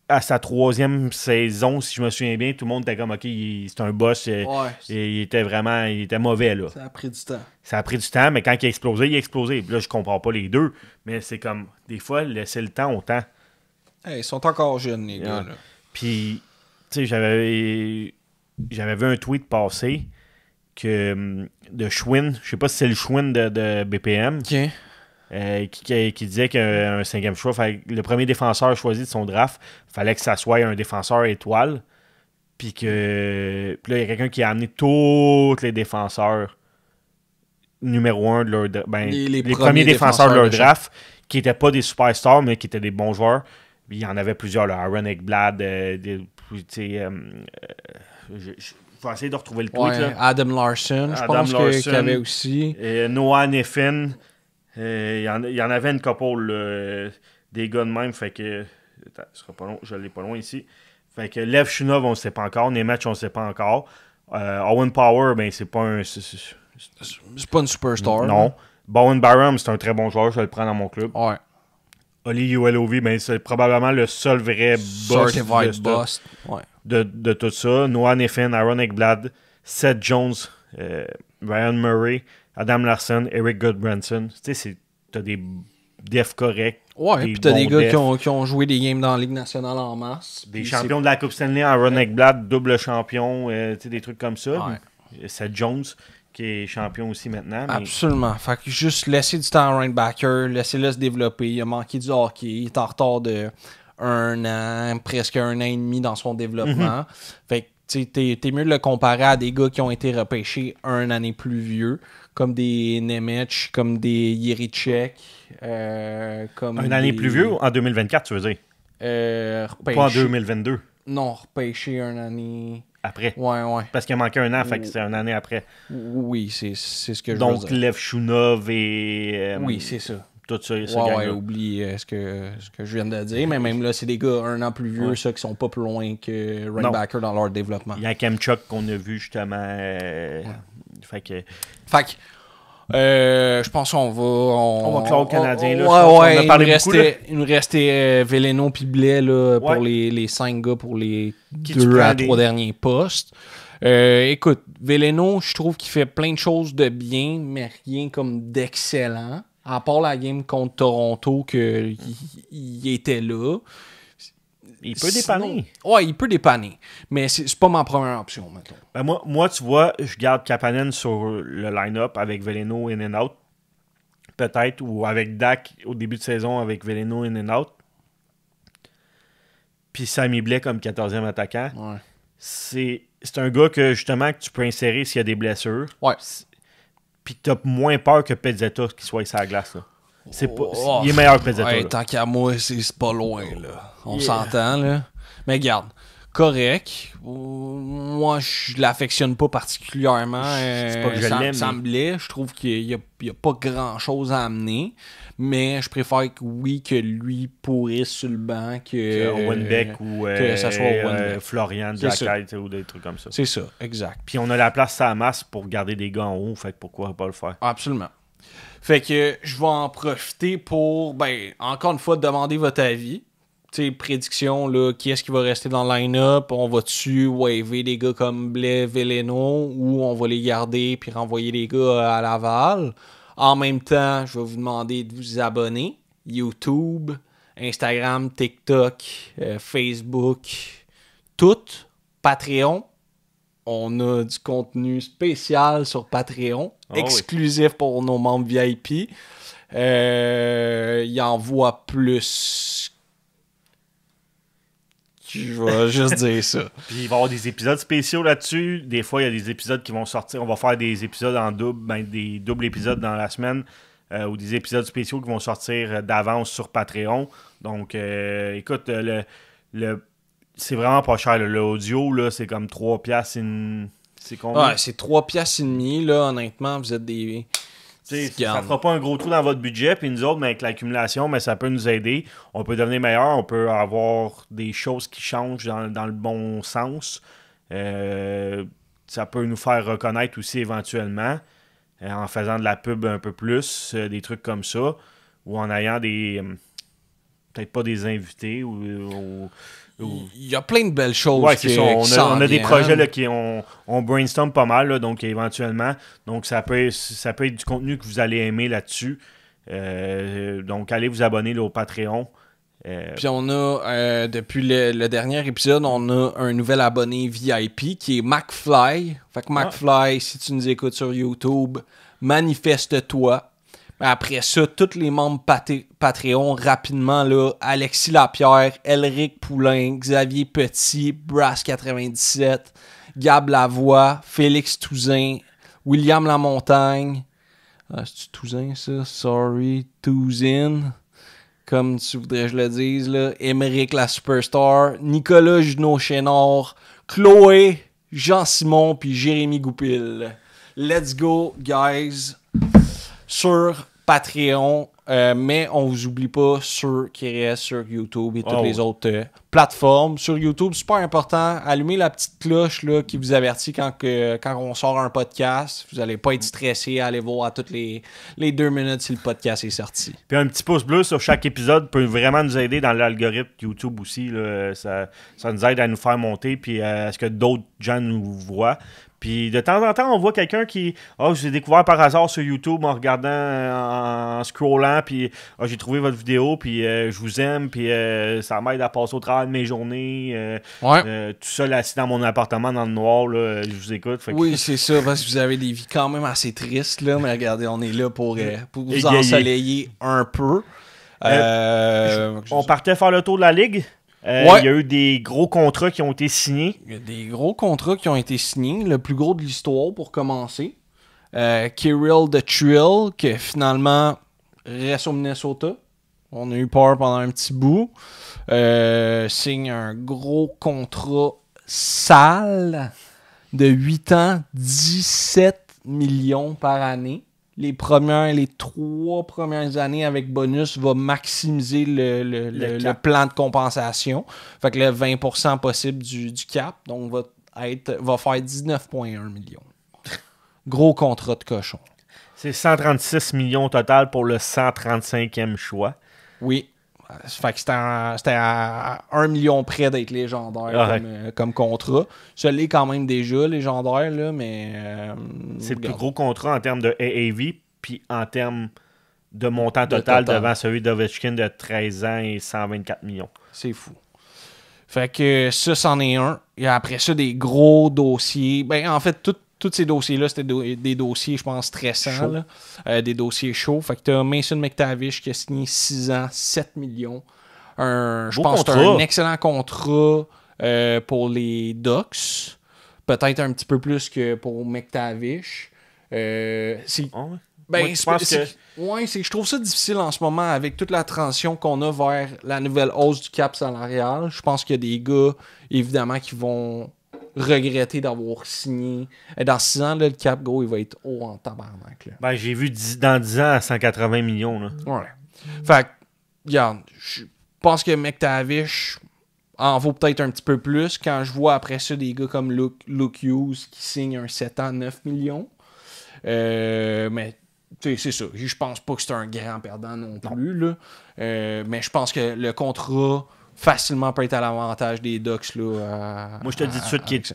à sa 3e saison, si je me souviens bien, tout le monde était comme, OK, c'est un boss. Il était mauvais, là. Ça a pris du temps. Ça a pris du temps, mais quand il a explosé, il a explosé. Puis là, je comprends pas les deux, mais c'est comme, des fois, laisser le temps au temps. Hey, ils sont encore jeunes, les gars, là. Puis, tu sais, j'avais vu un tweet passer de Schwinn, je sais pas si c'est le Schwinn de BPM, OK. Qui disait qu'un 5e choix, le premier défenseur choisi de son draft, fallait que ça soit un défenseur étoile. Puis là, il y a quelqu'un qui a amené tous les défenseurs numéro 1 de leur les premiers défenseurs de leur draft, qui n'étaient pas des superstars, mais qui étaient des bons joueurs. Puis il y en avait plusieurs, là, Aaron Ekblad, je vais essayer de retrouver le tweet. Là. Adam Larson, je pense qu'il y avait aussi. Noah Neffin. Il y en avait une couple des gars de même, fait que attends, ce sera pas long, je l'ai pas loin ici. Fait que Lev Shunov, on ne sait pas encore, Nemec, on ne sait pas encore. Owen Power, ben c'est pas un c'est pas une superstar. Non. Bowen Barham, c'est un très bon joueur, je vais le prendre dans mon club. Ouais. Oli ULOV, ben c'est probablement le seul vrai boss de tout ça. Noah Neffin, Aaron Ekblad, Seth Jones, Ryan Murray, Adam Larson, Eric Goodbranson. Tu sais, t'as des defs corrects. Ouais, puis t'as des gars qui ont joué des games dans la Ligue nationale en masse. Des champions de la Coupe Stanley, Aaron Ekblad, double champion, tu sais, des trucs comme ça. Ouais. Seth Jones, qui est champion aussi maintenant. Mais... Absolument. Fait que juste laisser du temps à Ryan Backer, laisser-le se développer. Il a manqué du hockey. Il est en retard de 1 an, presque 1 an et demi dans son développement. Fait que t'es mieux de le comparer à des gars qui ont été repêchés 1 année plus vieux, comme des Nemec, comme des Yerichek, comme une année plus vieux en 2024, tu veux dire? Pas en 2022. Non, repêché 1 année... Après. Ouais. Parce qu'il a manqué 1 an, fait que c'est 1 année après. Oui, c'est ce que je veux dire. Donc, Lev Shunov et... oui, c'est ça. Tout ça, ouais, oublie ce que je viens de dire, mais même là, c'est des gars 1 an plus vieux, ça, qui sont pas plus loin que Rainbacker dans leur développement. Il y a Kemchuk qu'on a vu, justement. Fait que... je pense qu'on va... On va clore le Canadien, là. Ouais, on a parlé beaucoup, il nous restait Veleno puis Blais, là, pour les 5 gars pour les 2 à 3 derniers postes. Écoute, Veleno, je trouve qu'il fait plein de choses de bien, mais rien comme d'excellent. À part la game contre Toronto, qu'il était là. Il peut dépanner. Ouais, il peut dépanner. Mais c'est pas ma première option, maintenant. Ben moi, tu vois, je garde Kapanen sur le line-up avec Veleno in and out. Peut-être. Ou avec Dak au début de saison avec Veleno in and out. Puis Sammy Blais comme 14e attaquant. Ouais. C'est un gars que justement que tu peux insérer s'il y a des blessures. Ouais. Puis t'as moins peur que Pezzetta qui soit sur la glace. Là. Il est meilleur que Pezzetta. Ouais, tant qu'à moi, c'est pas loin. Là. On s'entend. Là. Mais regarde, correct. Moi, je l'affectionne pas particulièrement. C'est pas que je l'aime. Ça me blesse. Je trouve qu'il y a pas grand-chose à amener. Mais je préfère que lui pourrisse sur le banc que Owen Beck ou que ça soit Owen Beck. Florian Jacquet ou des trucs comme ça. C'est ça, exact. Puis on a la place à la masse pour garder des gars en haut, fait que pourquoi pas le faire? Absolument. Fait que je vais en profiter pour, encore une fois, demander votre avis. Tu sais, prédiction, là, qui est-ce qui va rester dans le line-up? On va-tu waver des gars comme Blais, Veleno, ou on va les garder puis renvoyer les gars à Laval? En même temps, je vais vous demander de vous abonner. YouTube, Instagram, TikTok, Facebook, tout. Patreon. On a du contenu spécial sur Patreon, exclusif pour nos membres VIP. Il en voit plus. Je vais juste dire ça. Puis il va y avoir des épisodes spéciaux là-dessus. Des fois, il y a des épisodes qui vont sortir. On va faire des épisodes en double, des doubles épisodes dans la semaine, ou des épisodes spéciaux qui vont sortir d'avance sur Patreon. Donc, écoute, c'est vraiment pas cher. L'audio, là, c'est comme 3$. C'est combien? Ouais, c'est 3$ et demi, là, honnêtement. Vous êtes des... Ça fera pas un gros trou dans votre budget, puis nous autres, mais avec l'accumulation, mais ça peut nous aider. On peut devenir meilleur, on peut avoir des choses qui changent dans le bon sens. Ça peut nous faire reconnaître aussi éventuellement, en faisant de la pub un peu plus, des trucs comme ça, ou en ayant des... peut-être pas des invités, ou il y a plein de belles choses. Ouais, c'est ça. On a des projets là, on brainstorm pas mal, là, donc éventuellement. Donc ça peut être du contenu que vous allez aimer là-dessus. Donc allez vous abonner là, au Patreon. Puis on a, depuis le dernier épisode, on a un nouvel abonné VIP qui est McFly. Fait que McFly, si tu nous écoutes sur YouTube, manifeste-toi. Après ça, tous les membres Patreon, rapidement, là, Alexis Lapierre, Elric Poulain, Xavier Petit, Brass97, Gab Lavoie, Félix Touzin, William Lamontagne. C'est-tu Touzin, ça? Sorry, Touzin. Comme tu voudrais que je le dise, là. Émeric la Superstar, Nicolas Junot-Chénard, Chloé, Jean-Simon, puis Jérémy Goupil. Let's go, guys! Sur Patreon, mais on vous oublie pas sur KRS, sur YouTube et toutes les autres plateformes. Sur YouTube, super important, allumez la petite cloche là, qui vous avertit quand on sort un podcast. Vous n'allez pas être stressé à aller voir à toutes les 2 minutes si le podcast est sorti. Puis un petit pouce bleu sur chaque épisode peut vraiment nous aider dans l'algorithme YouTube aussi. Là. Ça nous aide à nous faire monter puis à ce que d'autres gens nous voient. Puis de temps en temps, on voit quelqu'un qui... je l'ai découvert par hasard sur YouTube en regardant, en scrollant, puis j'ai trouvé votre vidéo, puis je vous aime, puis ça m'aide à passer au travers de mes journées. Tout seul assis dans mon appartement dans le noir, là, je vous écoute. Oui, c'est ça, parce que vous avez des vies quand même assez tristes, là, mais regardez, on est là pour vous ensoleiller un peu. On partait faire le tour de la Ligue. Il y a eu des gros contrats qui ont été signés. Il y a des gros contrats qui ont été signés. Le plus gros de l'histoire, pour commencer. Kirill the Thrill, qui finalement reste au Minnesota. On a eu peur pendant un petit bout. Signe un gros contrat sale de 8 ans, 17 millions par année. Les 3 premières années avec bonus va maximiser le plan de compensation. Fait que le 20% possible du cap, donc va faire 19,1 millions. Gros contrat de cochon. C'est 136 millions total pour le 135e choix. Oui. Fait que c'était à 1 million près d'être légendaire comme contrat. Ça l'est quand même déjà légendaire, là, mais... c'est le plus gros contrat en termes de AAV, puis en termes de montant total devant celui d'Ovechkin de 13 ans et 124 millions. C'est fou. Fait que ça, c'en est un. Et après ça, des gros dossiers. Ben, en fait, tous ces dossiers-là, c'était des dossiers, je pense, stressants. Là. Des dossiers chauds. Fait que t'as Mason McTavish qui a signé 6 ans, 7 millions. Je pense que c'est un excellent contrat pour les Ducks. Peut-être un petit peu plus que pour McTavish. Je trouve ça difficile en ce moment avec toute la transition qu'on a vers la nouvelle hausse du cap salarial. Je pense qu'il y a des gars, évidemment, qui vont regretter d'avoir signé. Dans 6 ans, là, le cap go, il va être haut en tabarnak. Ben, j'ai vu dans 10 ans à 180 millions. Là. Ouais. Fait que, regarde, je pense que McTavish en vaut peut-être un petit peu plus. Quand je vois après ça des gars comme Luke Hughes qui signe un 7 ans, 9 millions. Mais c'est ça. Je pense pas que c'est un grand perdant non plus. Là. Mais je pense que le contrat facilement peut être à l'avantage des Ducks. Là, moi, je te dis tout de suite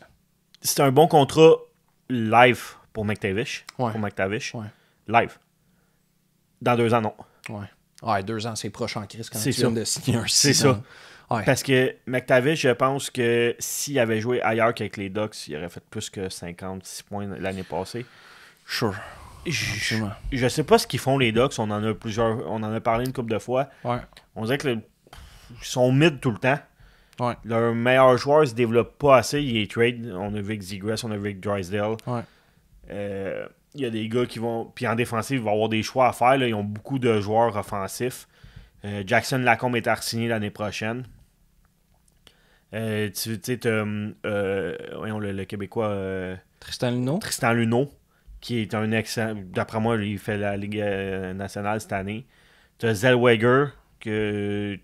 c'est un bon contrat live pour McTavish. Ouais. Pour McTavish. Ouais. Live. Dans 2 ans, non. Ouais, 2 ans, c'est proche en crise quand tu viens de signer un 6 C'est ça. Ouais. Parce que McTavish, je pense que s'il avait joué ailleurs qu'avec les Ducks, il aurait fait plus que 56 points l'année passée. Sure. Je sais pas ce qu'ils font les Ducks. On en a parlé une couple de fois. Ouais. On dirait qu'ils sont mid tout le temps. Ouais. Leur meilleur joueur se développe pas assez. Il est trade. On a vu avec Zegras, on a vu avec Drysdale. Ouais. Il y a des gars qui vont... Puis en défensive, il va y avoir des choix à faire. Là. Ils ont beaucoup de joueurs offensifs. Jackson Lacombe est à re-signer l'année prochaine. Tu sais, voyons le Québécois... Tristan Luneau. Tristan Luneau, qui est un excellent... D'après moi, il fait la Ligue nationale cette année. Tu as Zellweger, que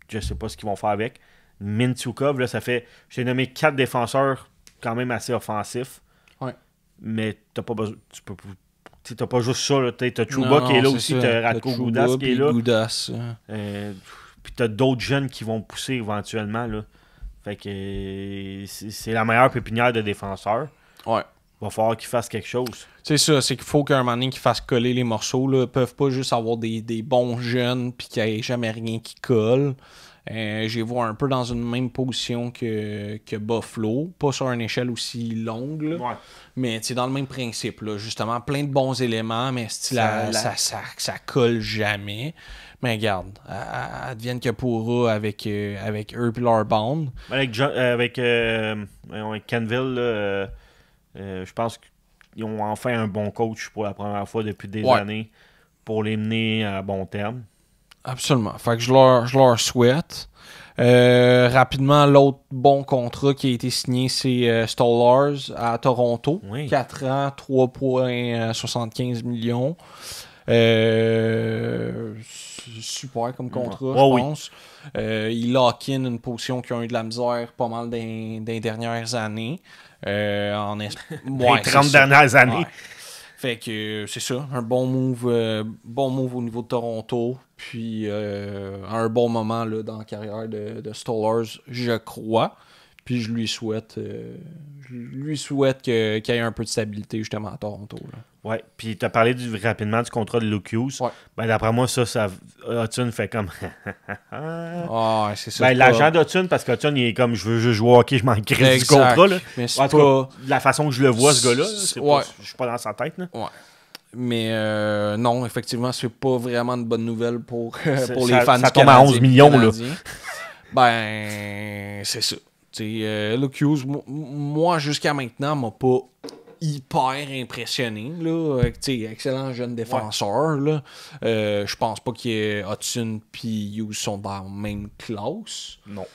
je sais pas ce qu'ils vont faire avec. Mintyukov, là, ça fait... J'ai nommé 4 défenseurs quand même assez offensifs. Ouais. Mais t'as pas besoin... T'as pas juste ça, là. T'as Trouba qui est là aussi, t'as Radko Gudas qui est là. Puis t'as d'autres jeunes qui vont pousser éventuellement, là. Fait que c'est la meilleure pépinière de défenseurs. Ouais. Il va falloir qu'ils fassent quelque chose. C'est ça, c'est qu'il faut qu'un moment donné qu'ils fassent coller les morceaux. Là. Ils peuvent pas juste avoir des bons jeunes puis qu'il n'y ait jamais rien qui colle. Je les vois un peu dans une même position que Buffalo. Pas sur une échelle aussi longue. Là. Ouais. Mais dans le même principe. Là. Justement, plein de bons éléments, mais ça colle jamais. Mais regarde, advienne que pourra avec eux et leur bande. Avec Kenville, là, je pense qu'ils ont enfin un bon coach pour la première fois depuis des années pour les mener à bon terme. Absolument. Fait que je leur souhaite. Rapidement, l'autre bon contrat qui a été signé, c'est Stolarz à Toronto. Oui. 4 ans, 3,75 millions. Super comme contrat, je pense. Il lock-in une position qui a eu de la misère pas mal dans les dernières années. Les 30 dernières années. Ouais. Fait que c'est ça, un bon move au niveau de Toronto. Puis un bon moment là, dans la carrière de Stolarz, je crois. Puis je lui souhaite qu'il y ait un peu de stabilité justement à Toronto. Là. Ouais, puis tu as parlé rapidement du contrat de Luke Hughes. Ouais. Ben, d'après moi, ça Hudson fait comme. C'est ça. Ben, l'agent d'Hudson, parce qu'Hudson, il est comme je veux juste jouer au hockey, je m'en crée du contrat. Là. Mais c'est en tout cas, de la façon que je le vois, ce gars-là, je suis pas dans sa tête. Là. Ouais. Mais non, effectivement, c'est pas vraiment une bonne nouvelle pour les fans ça du tombe à 11 millions. Là. Ben, c'est ça. Luke Hughes, moi, jusqu'à maintenant, m'a pas hyper impressionné. Là. Excellent jeune défenseur. Ouais. Je pense pas que Hudson et Hughes sont dans la même classe. Non.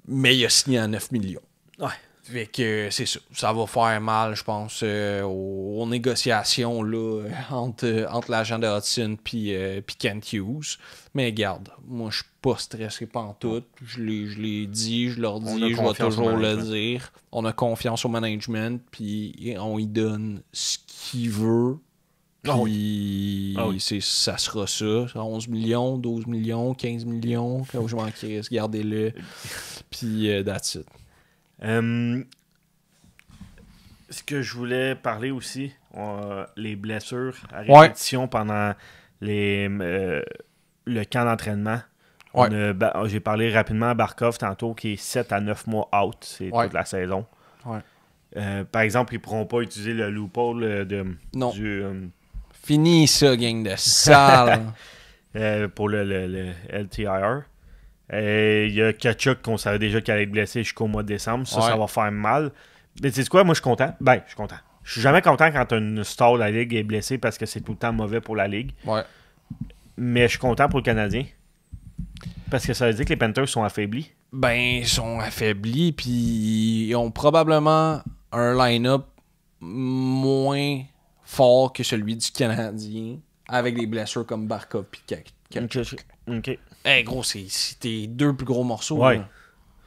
Mais il a signé à 9 millions. Ouais. Fait que c'est ça. Ça va faire mal, je pense, aux négociations là, entre l'agent de Hudson et Kent Hughes. Mais garde, moi je suis pas stressé pantoute. Je l'ai dit, je leur dis, je vais toujours le dire. On a confiance au management, puis on y donne ce qu'il veut. Puis ça sera ça. 11 millions, 12 millions, 15 millions. Quand je m'en crisse, gardez-le. Puis that's it. Ce que je voulais parler aussi, les blessures à répétition pendant le camp d'entraînement. J'ai parlé rapidement à Barkov tantôt qui est 7 à 9 mois out, c'est toute la saison. Ouais. Par exemple, ils ne pourront pas utiliser le loophole du fini ça, gang de sale. pour le LTIR. Il y a Tkachuk qu'on savait déjà qu'elle allait être blessée jusqu'au mois de décembre. Ça va faire mal. Mais tu sais quoi, moi je suis content. Ben, je suis content. Je suis jamais content quand une star de la Ligue est blessée parce que c'est tout le temps mauvais pour la Ligue. Ouais. Mais je suis content pour le Canadien. Parce que ça veut dire que les Panthers sont affaiblis. Ben, ils sont affaiblis, puis ils ont probablement un line-up moins fort que celui du Canadien, avec des blessures comme Barkov et Tkachuk. OK. Hey, gros, c'est tes deux plus gros morceaux. Ouais.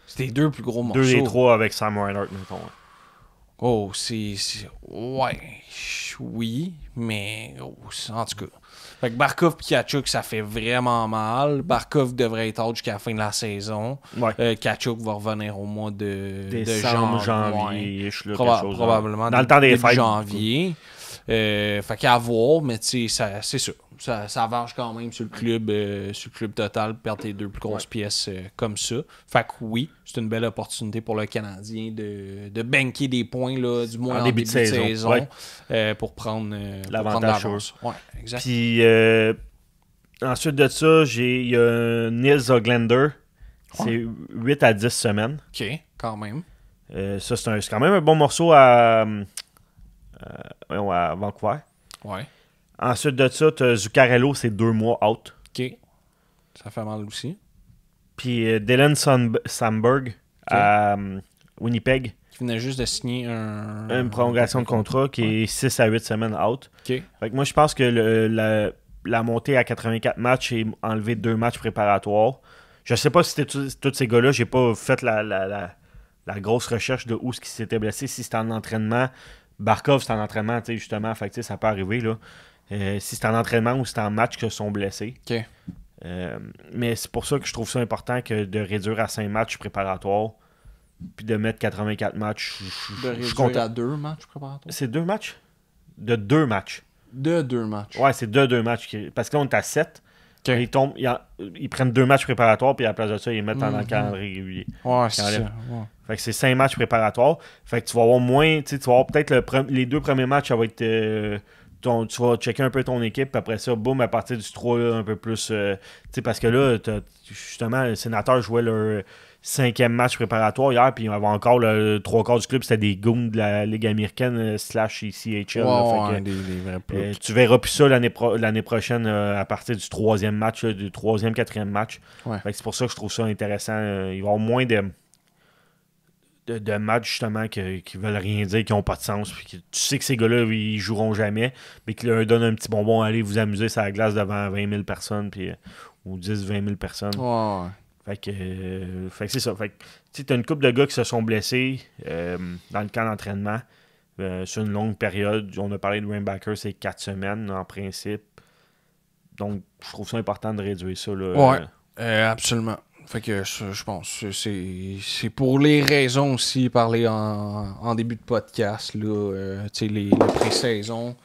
C'est tes deux plus gros morceaux. 2 et 3 avec Sam Reinhart, mettons. Oh, c'est... Ouais. Oui, mais... en tout cas. Fait que Barkov et Tkachuk, ça fait vraiment mal. Barkov devrait être out jusqu'à la fin de la saison. Ouais. Tkachuk va revenir au mois de janvier. Probablement. Dans le temps des fêtes. Janvier. Fait qu'à voir, mais tu sais, c'est ça. Ça avance quand même sur le club total, perdre tes deux plus grosses pièces comme ça. Fait que oui, c'est une belle opportunité pour le Canadien de banquer des points, là, du moins en début de saison pour prendre l'avantage. Ouais, exact. Puis ensuite de ça, il y a Nils Höglander. C'est 8 à 10 semaines. OK, quand même. Ça, c'est quand même un bon morceau à Vancouver. Ouais. Ensuite de ça, tu as Zuccarello, c'est 2 mois out. OK. Ça fait mal aussi. Puis Dylan Samberg à Winnipeg. Qui venait juste de signer Une prolongation de contrat qui est 6 à 8 semaines out. OK. Fait que moi, je pense que la montée à 84 matchs et enlever 2 matchs préparatoires. Je sais pas si c'était tous ces gars-là. J'ai pas fait la grosse recherche de où ce qui s'était blessé. Si c'était en entraînement. Barkov, c'est en entraînement, tu sais, justement. Fait que ça peut arriver, là. Si c'est en entraînement ou c'est en match qu'ils sont blessés. OK. Mais c'est pour ça que je trouve ça important que de réduire à 5 matchs préparatoires puis de mettre 84 matchs. De réduire à 2 matchs préparatoires. C'est 2 matchs? De 2 matchs. De 2 matchs. Ouais, c'est de 2 matchs. Parce que là, on est à 7. Okay. Ils prennent 2 matchs préparatoires puis à la place de ça, ils mettent dans le calendrier régulier. Ouais, c'est ça. Ouais. Fait que c'est 5 matchs préparatoires. Fait que tu vas avoir moins. Tu vas avoir peut-être les 2 premiers matchs, ça va être. Tu vas checker un peu ton équipe, puis après ça, boum, à partir du 3, là, un peu plus. Parce que là, justement, les Sénateurs jouaient leur 5e match préparatoire hier, puis il y avait encore le 3/4 du club, c'était des goons de la Ligue américaine / CHL. Ouais, des vrais plugs. Tu verras plus ça l'année prochaine à partir du 3e match, du 3e, 4e match. Ouais. Fait que c'est pour ça que je trouve ça intéressant. Il va y avoir moins de matchs justement qui veulent rien dire, qui n'ont pas de sens. Puis tu sais que ces gars-là, ils joueront jamais, mais qui leur donnent un petit bonbon, allez vous amuser sur la glace devant 20 000 personnes, puis, ou 10-20 000 personnes. Ouais. Fait que c'est ça. Fait que tu as une couple de gars qui se sont blessés dans le camp d'entraînement sur une longue période. On a parlé de Rainbacker, c'est 4 semaines en principe. Donc, je trouve ça important de réduire ça. Là, absolument. Fait que je pense que c'est pour les raisons aussi parlé en début de podcast là, tu sais les pré-saisons,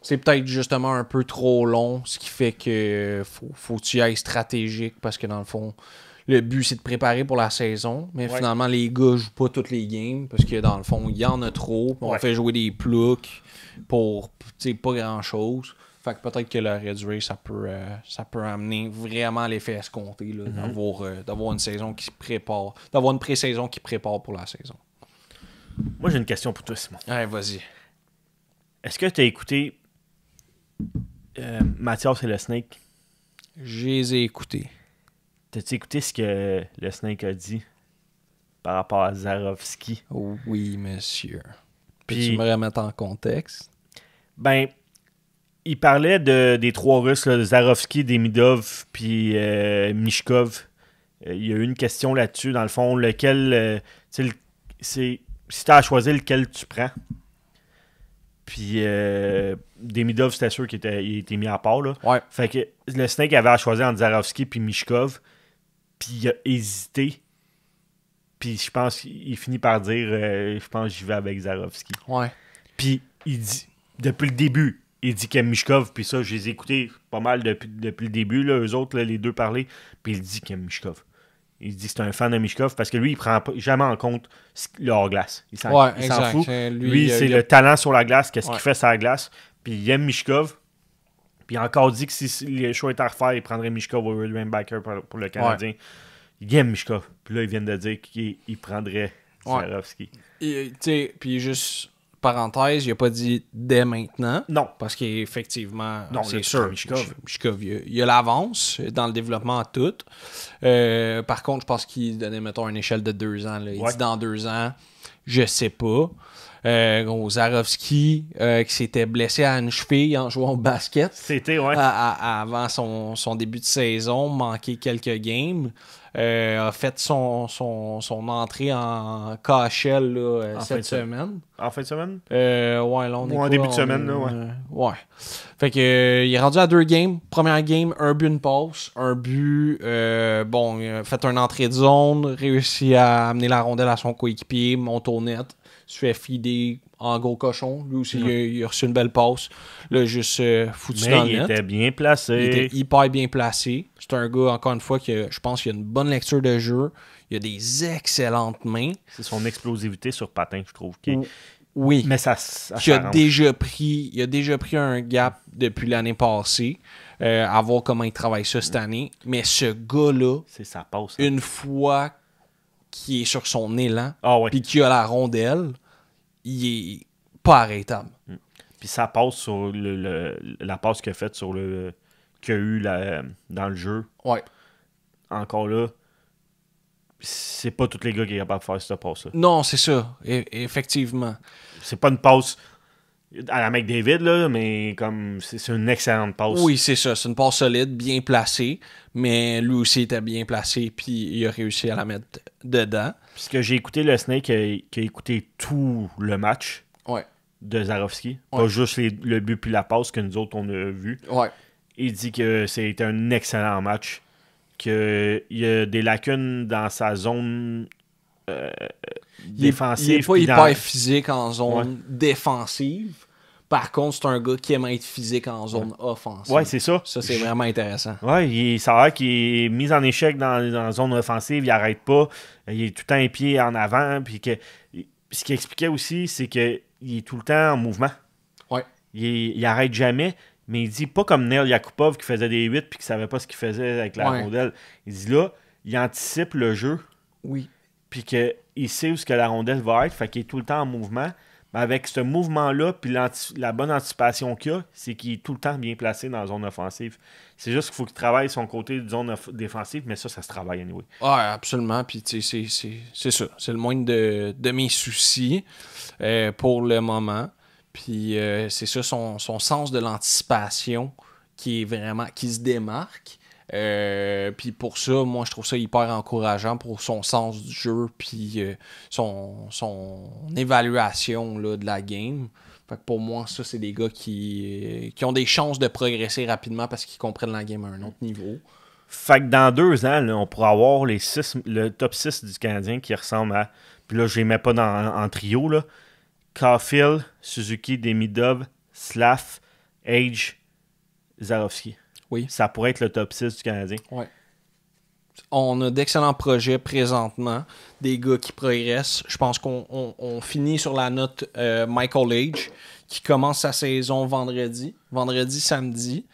c'est peut-être justement un peu trop long, ce qui fait que faut que tu y ailles stratégique parce que dans le fond le but c'est de préparer pour la saison, mais finalement les gars jouent pas toutes les games parce que dans le fond il y en a trop, on fait jouer des plugs pour pas grand chose. Fait que peut-être que le réduire, ça peut amener vraiment l'effet escompté là, d'avoir une saison qui se prépare, d'avoir une pré-saison qui prépare pour la saison. Moi, j'ai une question pour toi, Simon. Ouais, vas-y. Est-ce que tu as écouté Mathias et le Snake? Je les ai écoutés. T'as-tu écouté ce que le Snake a dit par rapport à Zarovski? Oui, monsieur. Puis tu me remettre en contexte? Ben, il parlait des 3 Russes, là, Zarovski, Demidov, puis Mishkov. Il y a eu une question là-dessus. Dans le fond, lequel... si tu as à choisir lequel tu prends. Puis Demidov, c'était sûr qu'il était mis à part. Là. Ouais. Fait que le Snake avait à choisir entre Zarovski et Mishkov. Puis il a hésité. Puis je pense qu'il finit par dire je pense que j'y vais avec Zarovski. Ouais. Puis il dit, depuis le début, il dit qu'il aime Mishkov, puis ça, je les ai écoutés pas mal depuis le début, là, eux autres, là, les deux parler, puis il dit qu'il aime Mishkov. Il dit que c'est un fan de Mishkov parce que lui, il prend jamais en compte le hors-glace. Il s'en fout. Lui c'est le talent sur la glace, qu'est-ce qu'il fait sur la glace, puis il aime Mishkov. Puis il a encore dit que si les choix étaient à refaire, il prendrait Mishkov au Rainbacker pour le Canadien. Ouais. Il aime Mishkov. Puis là, ils viennent de dire qu'il prendrait Zarovski. Puis juste... parenthèse, il n'a pas dit dès maintenant. Non. Parce qu'effectivement, non, c'est sûr, Mishkov, il a l'avance dans le développement à tout. Par contre, je pense qu'il donnait, mettons, une échelle de 2 ans. Là. Il dit dans 2 ans, je sais pas. Zarovski, qui s'était blessé à une cheville en jouant au basket. C'était, avant son début de saison, manqué quelques games. A fait son entrée en KHL là, cette semaine. En fin de semaine? Là, on est en début de semaine, là, ouais. Fait que il est rendu à 2 games. Première game, un but, une passe. Un but, il a fait une entrée de zone, réussi à amener la rondelle à son coéquipier, monte au net, se fait feeder en gros cochon. Lui aussi, il a reçu une belle passe. Là, juste foutu dans le net. Il était bien placé. Il était hyper bien placé. C'est un gars, encore une fois, que je pense qu'il a une bonne lecture de jeu. Il a des excellentes mains. C'est son explosivité sur patin, je trouve. Oui. Mais ça il a déjà pris un gap depuis l'année passée. À voir comment il travaille ça cette année. Mais ce gars-là, c'est sa passe. Une fois qu'il est sur son élan, puis qu'il a la rondelle, il est pas arrêtable. Puis ça passe sur la passe qu'il a faite sur qu'il y a eu dans le jeu. Ouais. Encore là, c'est pas tous les gars qui sont capables de faire cette passe-là. Non, c'est ça. Effectivement. C'est pas une passe à la McDavid, là, mais comme c'est une excellente passe. Oui, c'est ça. C'est une passe solide, bien placée. Mais lui aussi était bien placé, puis il a réussi à la mettre dedans. Puisque j'ai écouté le Snake qui a écouté tout le match Ouais. de Zarovski. Ouais. Pas juste le but puis la passe que nous autres on a vu. Ouais. Il dit que c'était un excellent match. Qu'il y a des lacunes dans sa zone défensive. Il est pas puis hyper physique en zone défensive. Par contre, c'est un gars qui aime être physique en zone offensive. Ouais, c'est ça. Ça, c'est vraiment intéressant. Ouais, ça a l'air qu'il est mis en échec dans la zone offensive, il arrête pas. Il est tout le temps un pied en avant. Puis ce qu'il expliquait aussi, c'est qu'il est tout le temps en mouvement. Ouais. Il arrête jamais. Mais il dit pas comme Neil Yakupov qui faisait des 8 puis qui savait pas ce qu'il faisait avec la rondelle. Il dit là, il anticipe le jeu. Oui. Puis qu'il sait où ce que la rondelle va être. Fait qu'il est tout le temps en mouvement. Mais avec ce mouvement-là, puis la bonne anticipation qu'il a, c'est qu'il est tout le temps bien placé dans la zone offensive. C'est juste qu'il faut qu'il travaille son côté de zone défensive, mais ça se travaille anyway. Ouais, absolument. Puis, tu sais, c'est ça. C'est le moindre de mes soucis pour le moment. Puis, c'est ça, son sens de l'anticipation qui se démarque. Puis pour ça, moi je trouve ça hyper encourageant pour son sens du jeu puis son évaluation là, de la game. Fait que pour moi, ça c'est des gars qui ont des chances de progresser rapidement parce qu'ils comprennent la game à un autre niveau. Fait que dans 2 ans, là, on pourra avoir le top 6 du Canadien qui ressemble à. Puis là, je les mets pas en trio là. Caulfield, Suzuki, Demidov, Slav, Age, Zarovski. Oui. Ça pourrait être le top 6 du Canadien. Ouais. On a d'excellents projets présentement, des gars qui progressent. Je pense qu'on finit sur la note Michael Age, qui commence sa saison vendredi, samedi.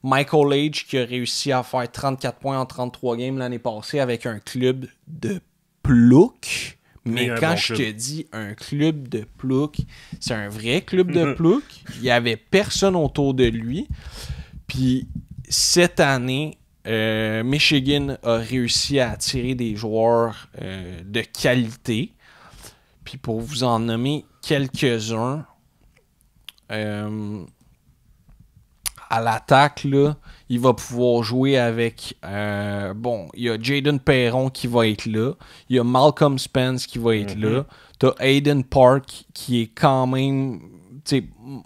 Michael Age qui a réussi à faire 34 points en 33 games l'année passée avec un club de plouc. Mais quand je te dis un club de plouc, c'est un vrai club de plouc. Il n'y avait personne autour de lui. Puis cette année, Michigan a réussi à attirer des joueurs de qualité. Puis pour vous en nommer quelques-uns, à l'attaque, là, il va pouvoir jouer avec... il y a Jaden Perron qui va être là. Il y a Malcolm Spence qui va être là. T'as Hayden Park qui est quand même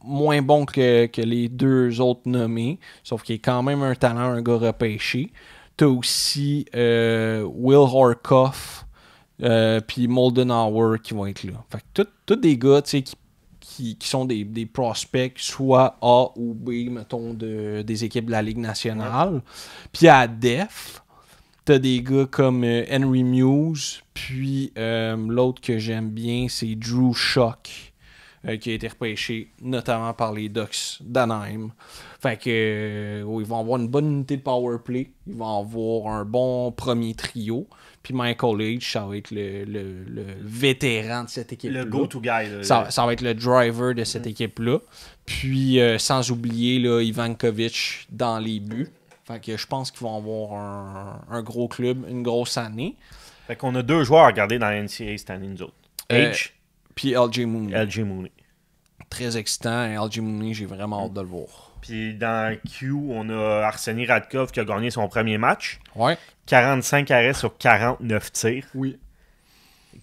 moins bon que les 2 autres nommés. Sauf qu'il est quand même un talent, un gars repêché. T'as aussi Will Horkoff puis Moldenhauer qui vont être là. Fait que tous des gars qui sont des prospects, soit A ou B, mettons, des équipes de la Ligue nationale. Ouais. Puis à Def, t'as des gars comme Henry Muse, puis l'autre que j'aime bien, c'est Drew Shock, qui a été repêché notamment par les Ducks d'Anaheim. Fait que ils vont avoir une bonne unité de power play, ils vont avoir un bon premier trio. Puis Michael Age, ça va être le vétéran de cette équipe-là. Le go-to guy. Là, ça va être le driver de cette équipe-là. Puis, sans oublier là, Ivankovic dans les buts. Fait que je pense qu'ils vont avoir un gros club, une grosse année. Fait qu'on a 2 joueurs à regarder dans la NCAA cette année, nous autres. Age. Puis LJ Mooney. Très excitant. Et LJ Mooney, j'ai vraiment hâte de le voir. Puis dans Q, on a Arseny Radkov qui a gagné son premier match. Ouais. 45 arrêts sur 49 tirs. Oui.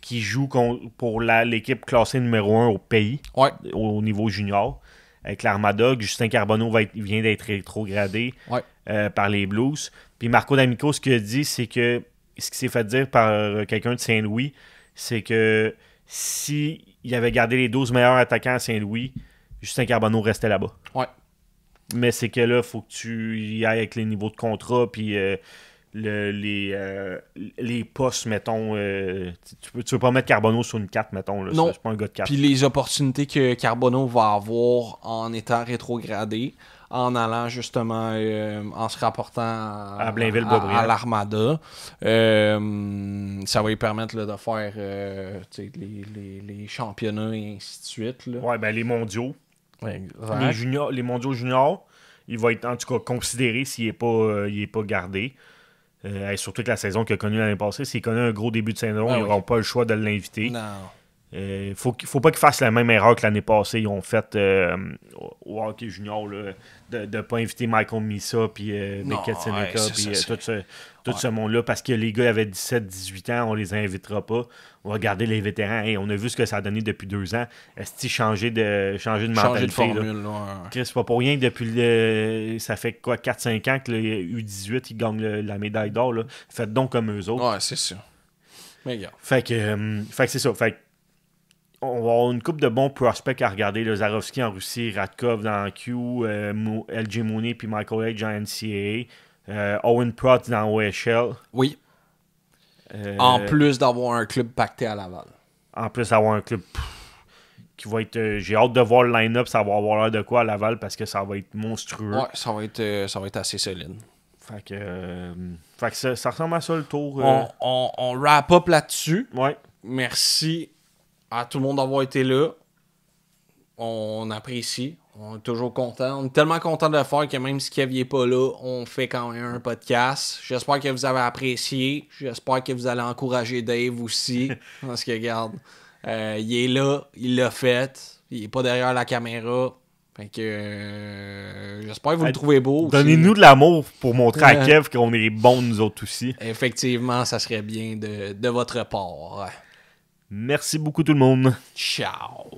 Qui joue pour l'équipe classée numéro 1 au pays. Ouais. Au niveau junior. Avec l'Armada. Justin Carbonneau vient d'être rétrogradé par les Blues. Puis Marco D'Amico, ce qu'il a dit, c'est que ce qui s'est fait dire par quelqu'un de Saint-Louis, c'est que s'il avait gardé les 12 meilleurs attaquants à Saint-Louis, Justin Carbonneau restait là-bas. Ouais. Mais c'est que là, il faut que tu y ailles avec les niveaux de contrat, puis les postes, mettons. Tu peux pas mettre Carbonneau sur une 4, mettons. Là, non. C'est pas un gars de 4. Puis les opportunités que Carbonneau va avoir en étant rétrogradé, en allant justement, en se rapportant à Blainville-Boisbriand, à l'Armada, ça va lui permettre là, de faire les championnats et ainsi de suite. Là. Ouais, ben les mondiaux. Exact. Les mondiaux juniors, il va être en tout cas considéré s'il n'est pas gardé. Et surtout que la saison qu'il a connue l'année passée, s'il connaît un gros début de saison, ils oui. n'auront pas le choix de l'inviter. Non. Faut pas qu'ils fassent la même erreur que l'année passée. Ils ont fait au hockey junior là, de ne pas inviter Michael Misa puis Beckett Seneca puis tout ce monde-là parce que les gars avaient 17-18 ans, on les invitera pas. On va garder les vétérans. Hey, on a vu ce que ça a donné depuis 2 ans. Est-ce que changer de mentalité? Changer de formule. Chris, c'est pas pour rien que depuis ça fait quoi 4-5 ans que le U18 ils gagnent la médaille d'or. Là. Faites donc comme eux autres. Ouais, c'est ça. Mais regarde. Fait que c'est ça. Fait que on va avoir une couple de bons prospects à regarder. Le Zarovski en Russie, Radkov dans le Q, LG Mooney puis Michael H en NCAA, Owen Prott dans OHL. Oui. En plus d'avoir un club pacté à Laval. En plus d'avoir un club qui va être... j'ai hâte de voir le line-up, ça va avoir l'air de quoi à Laval parce que ça va être monstrueux. Ouais, ça va être assez solide. Fait que ça ressemble à ça le tour. On wrap up là-dessus. Ouais. Merci à tout le monde d'avoir été là. On apprécie. On est toujours content. On est tellement content de le faire que même si Kev n'est pas là, on fait quand même un podcast. J'espère que vous avez apprécié. J'espère que vous allez encourager Dave aussi. Parce que, regarde, il est là, il l'a fait. Il n'est pas derrière la caméra. Fait que j'espère que vous le trouvez beau aussi. Donnez-nous de l'amour pour montrer à Kev qu'on est bons nous autres aussi. Effectivement, ça serait bien de votre part. Merci beaucoup tout le monde. Ciao.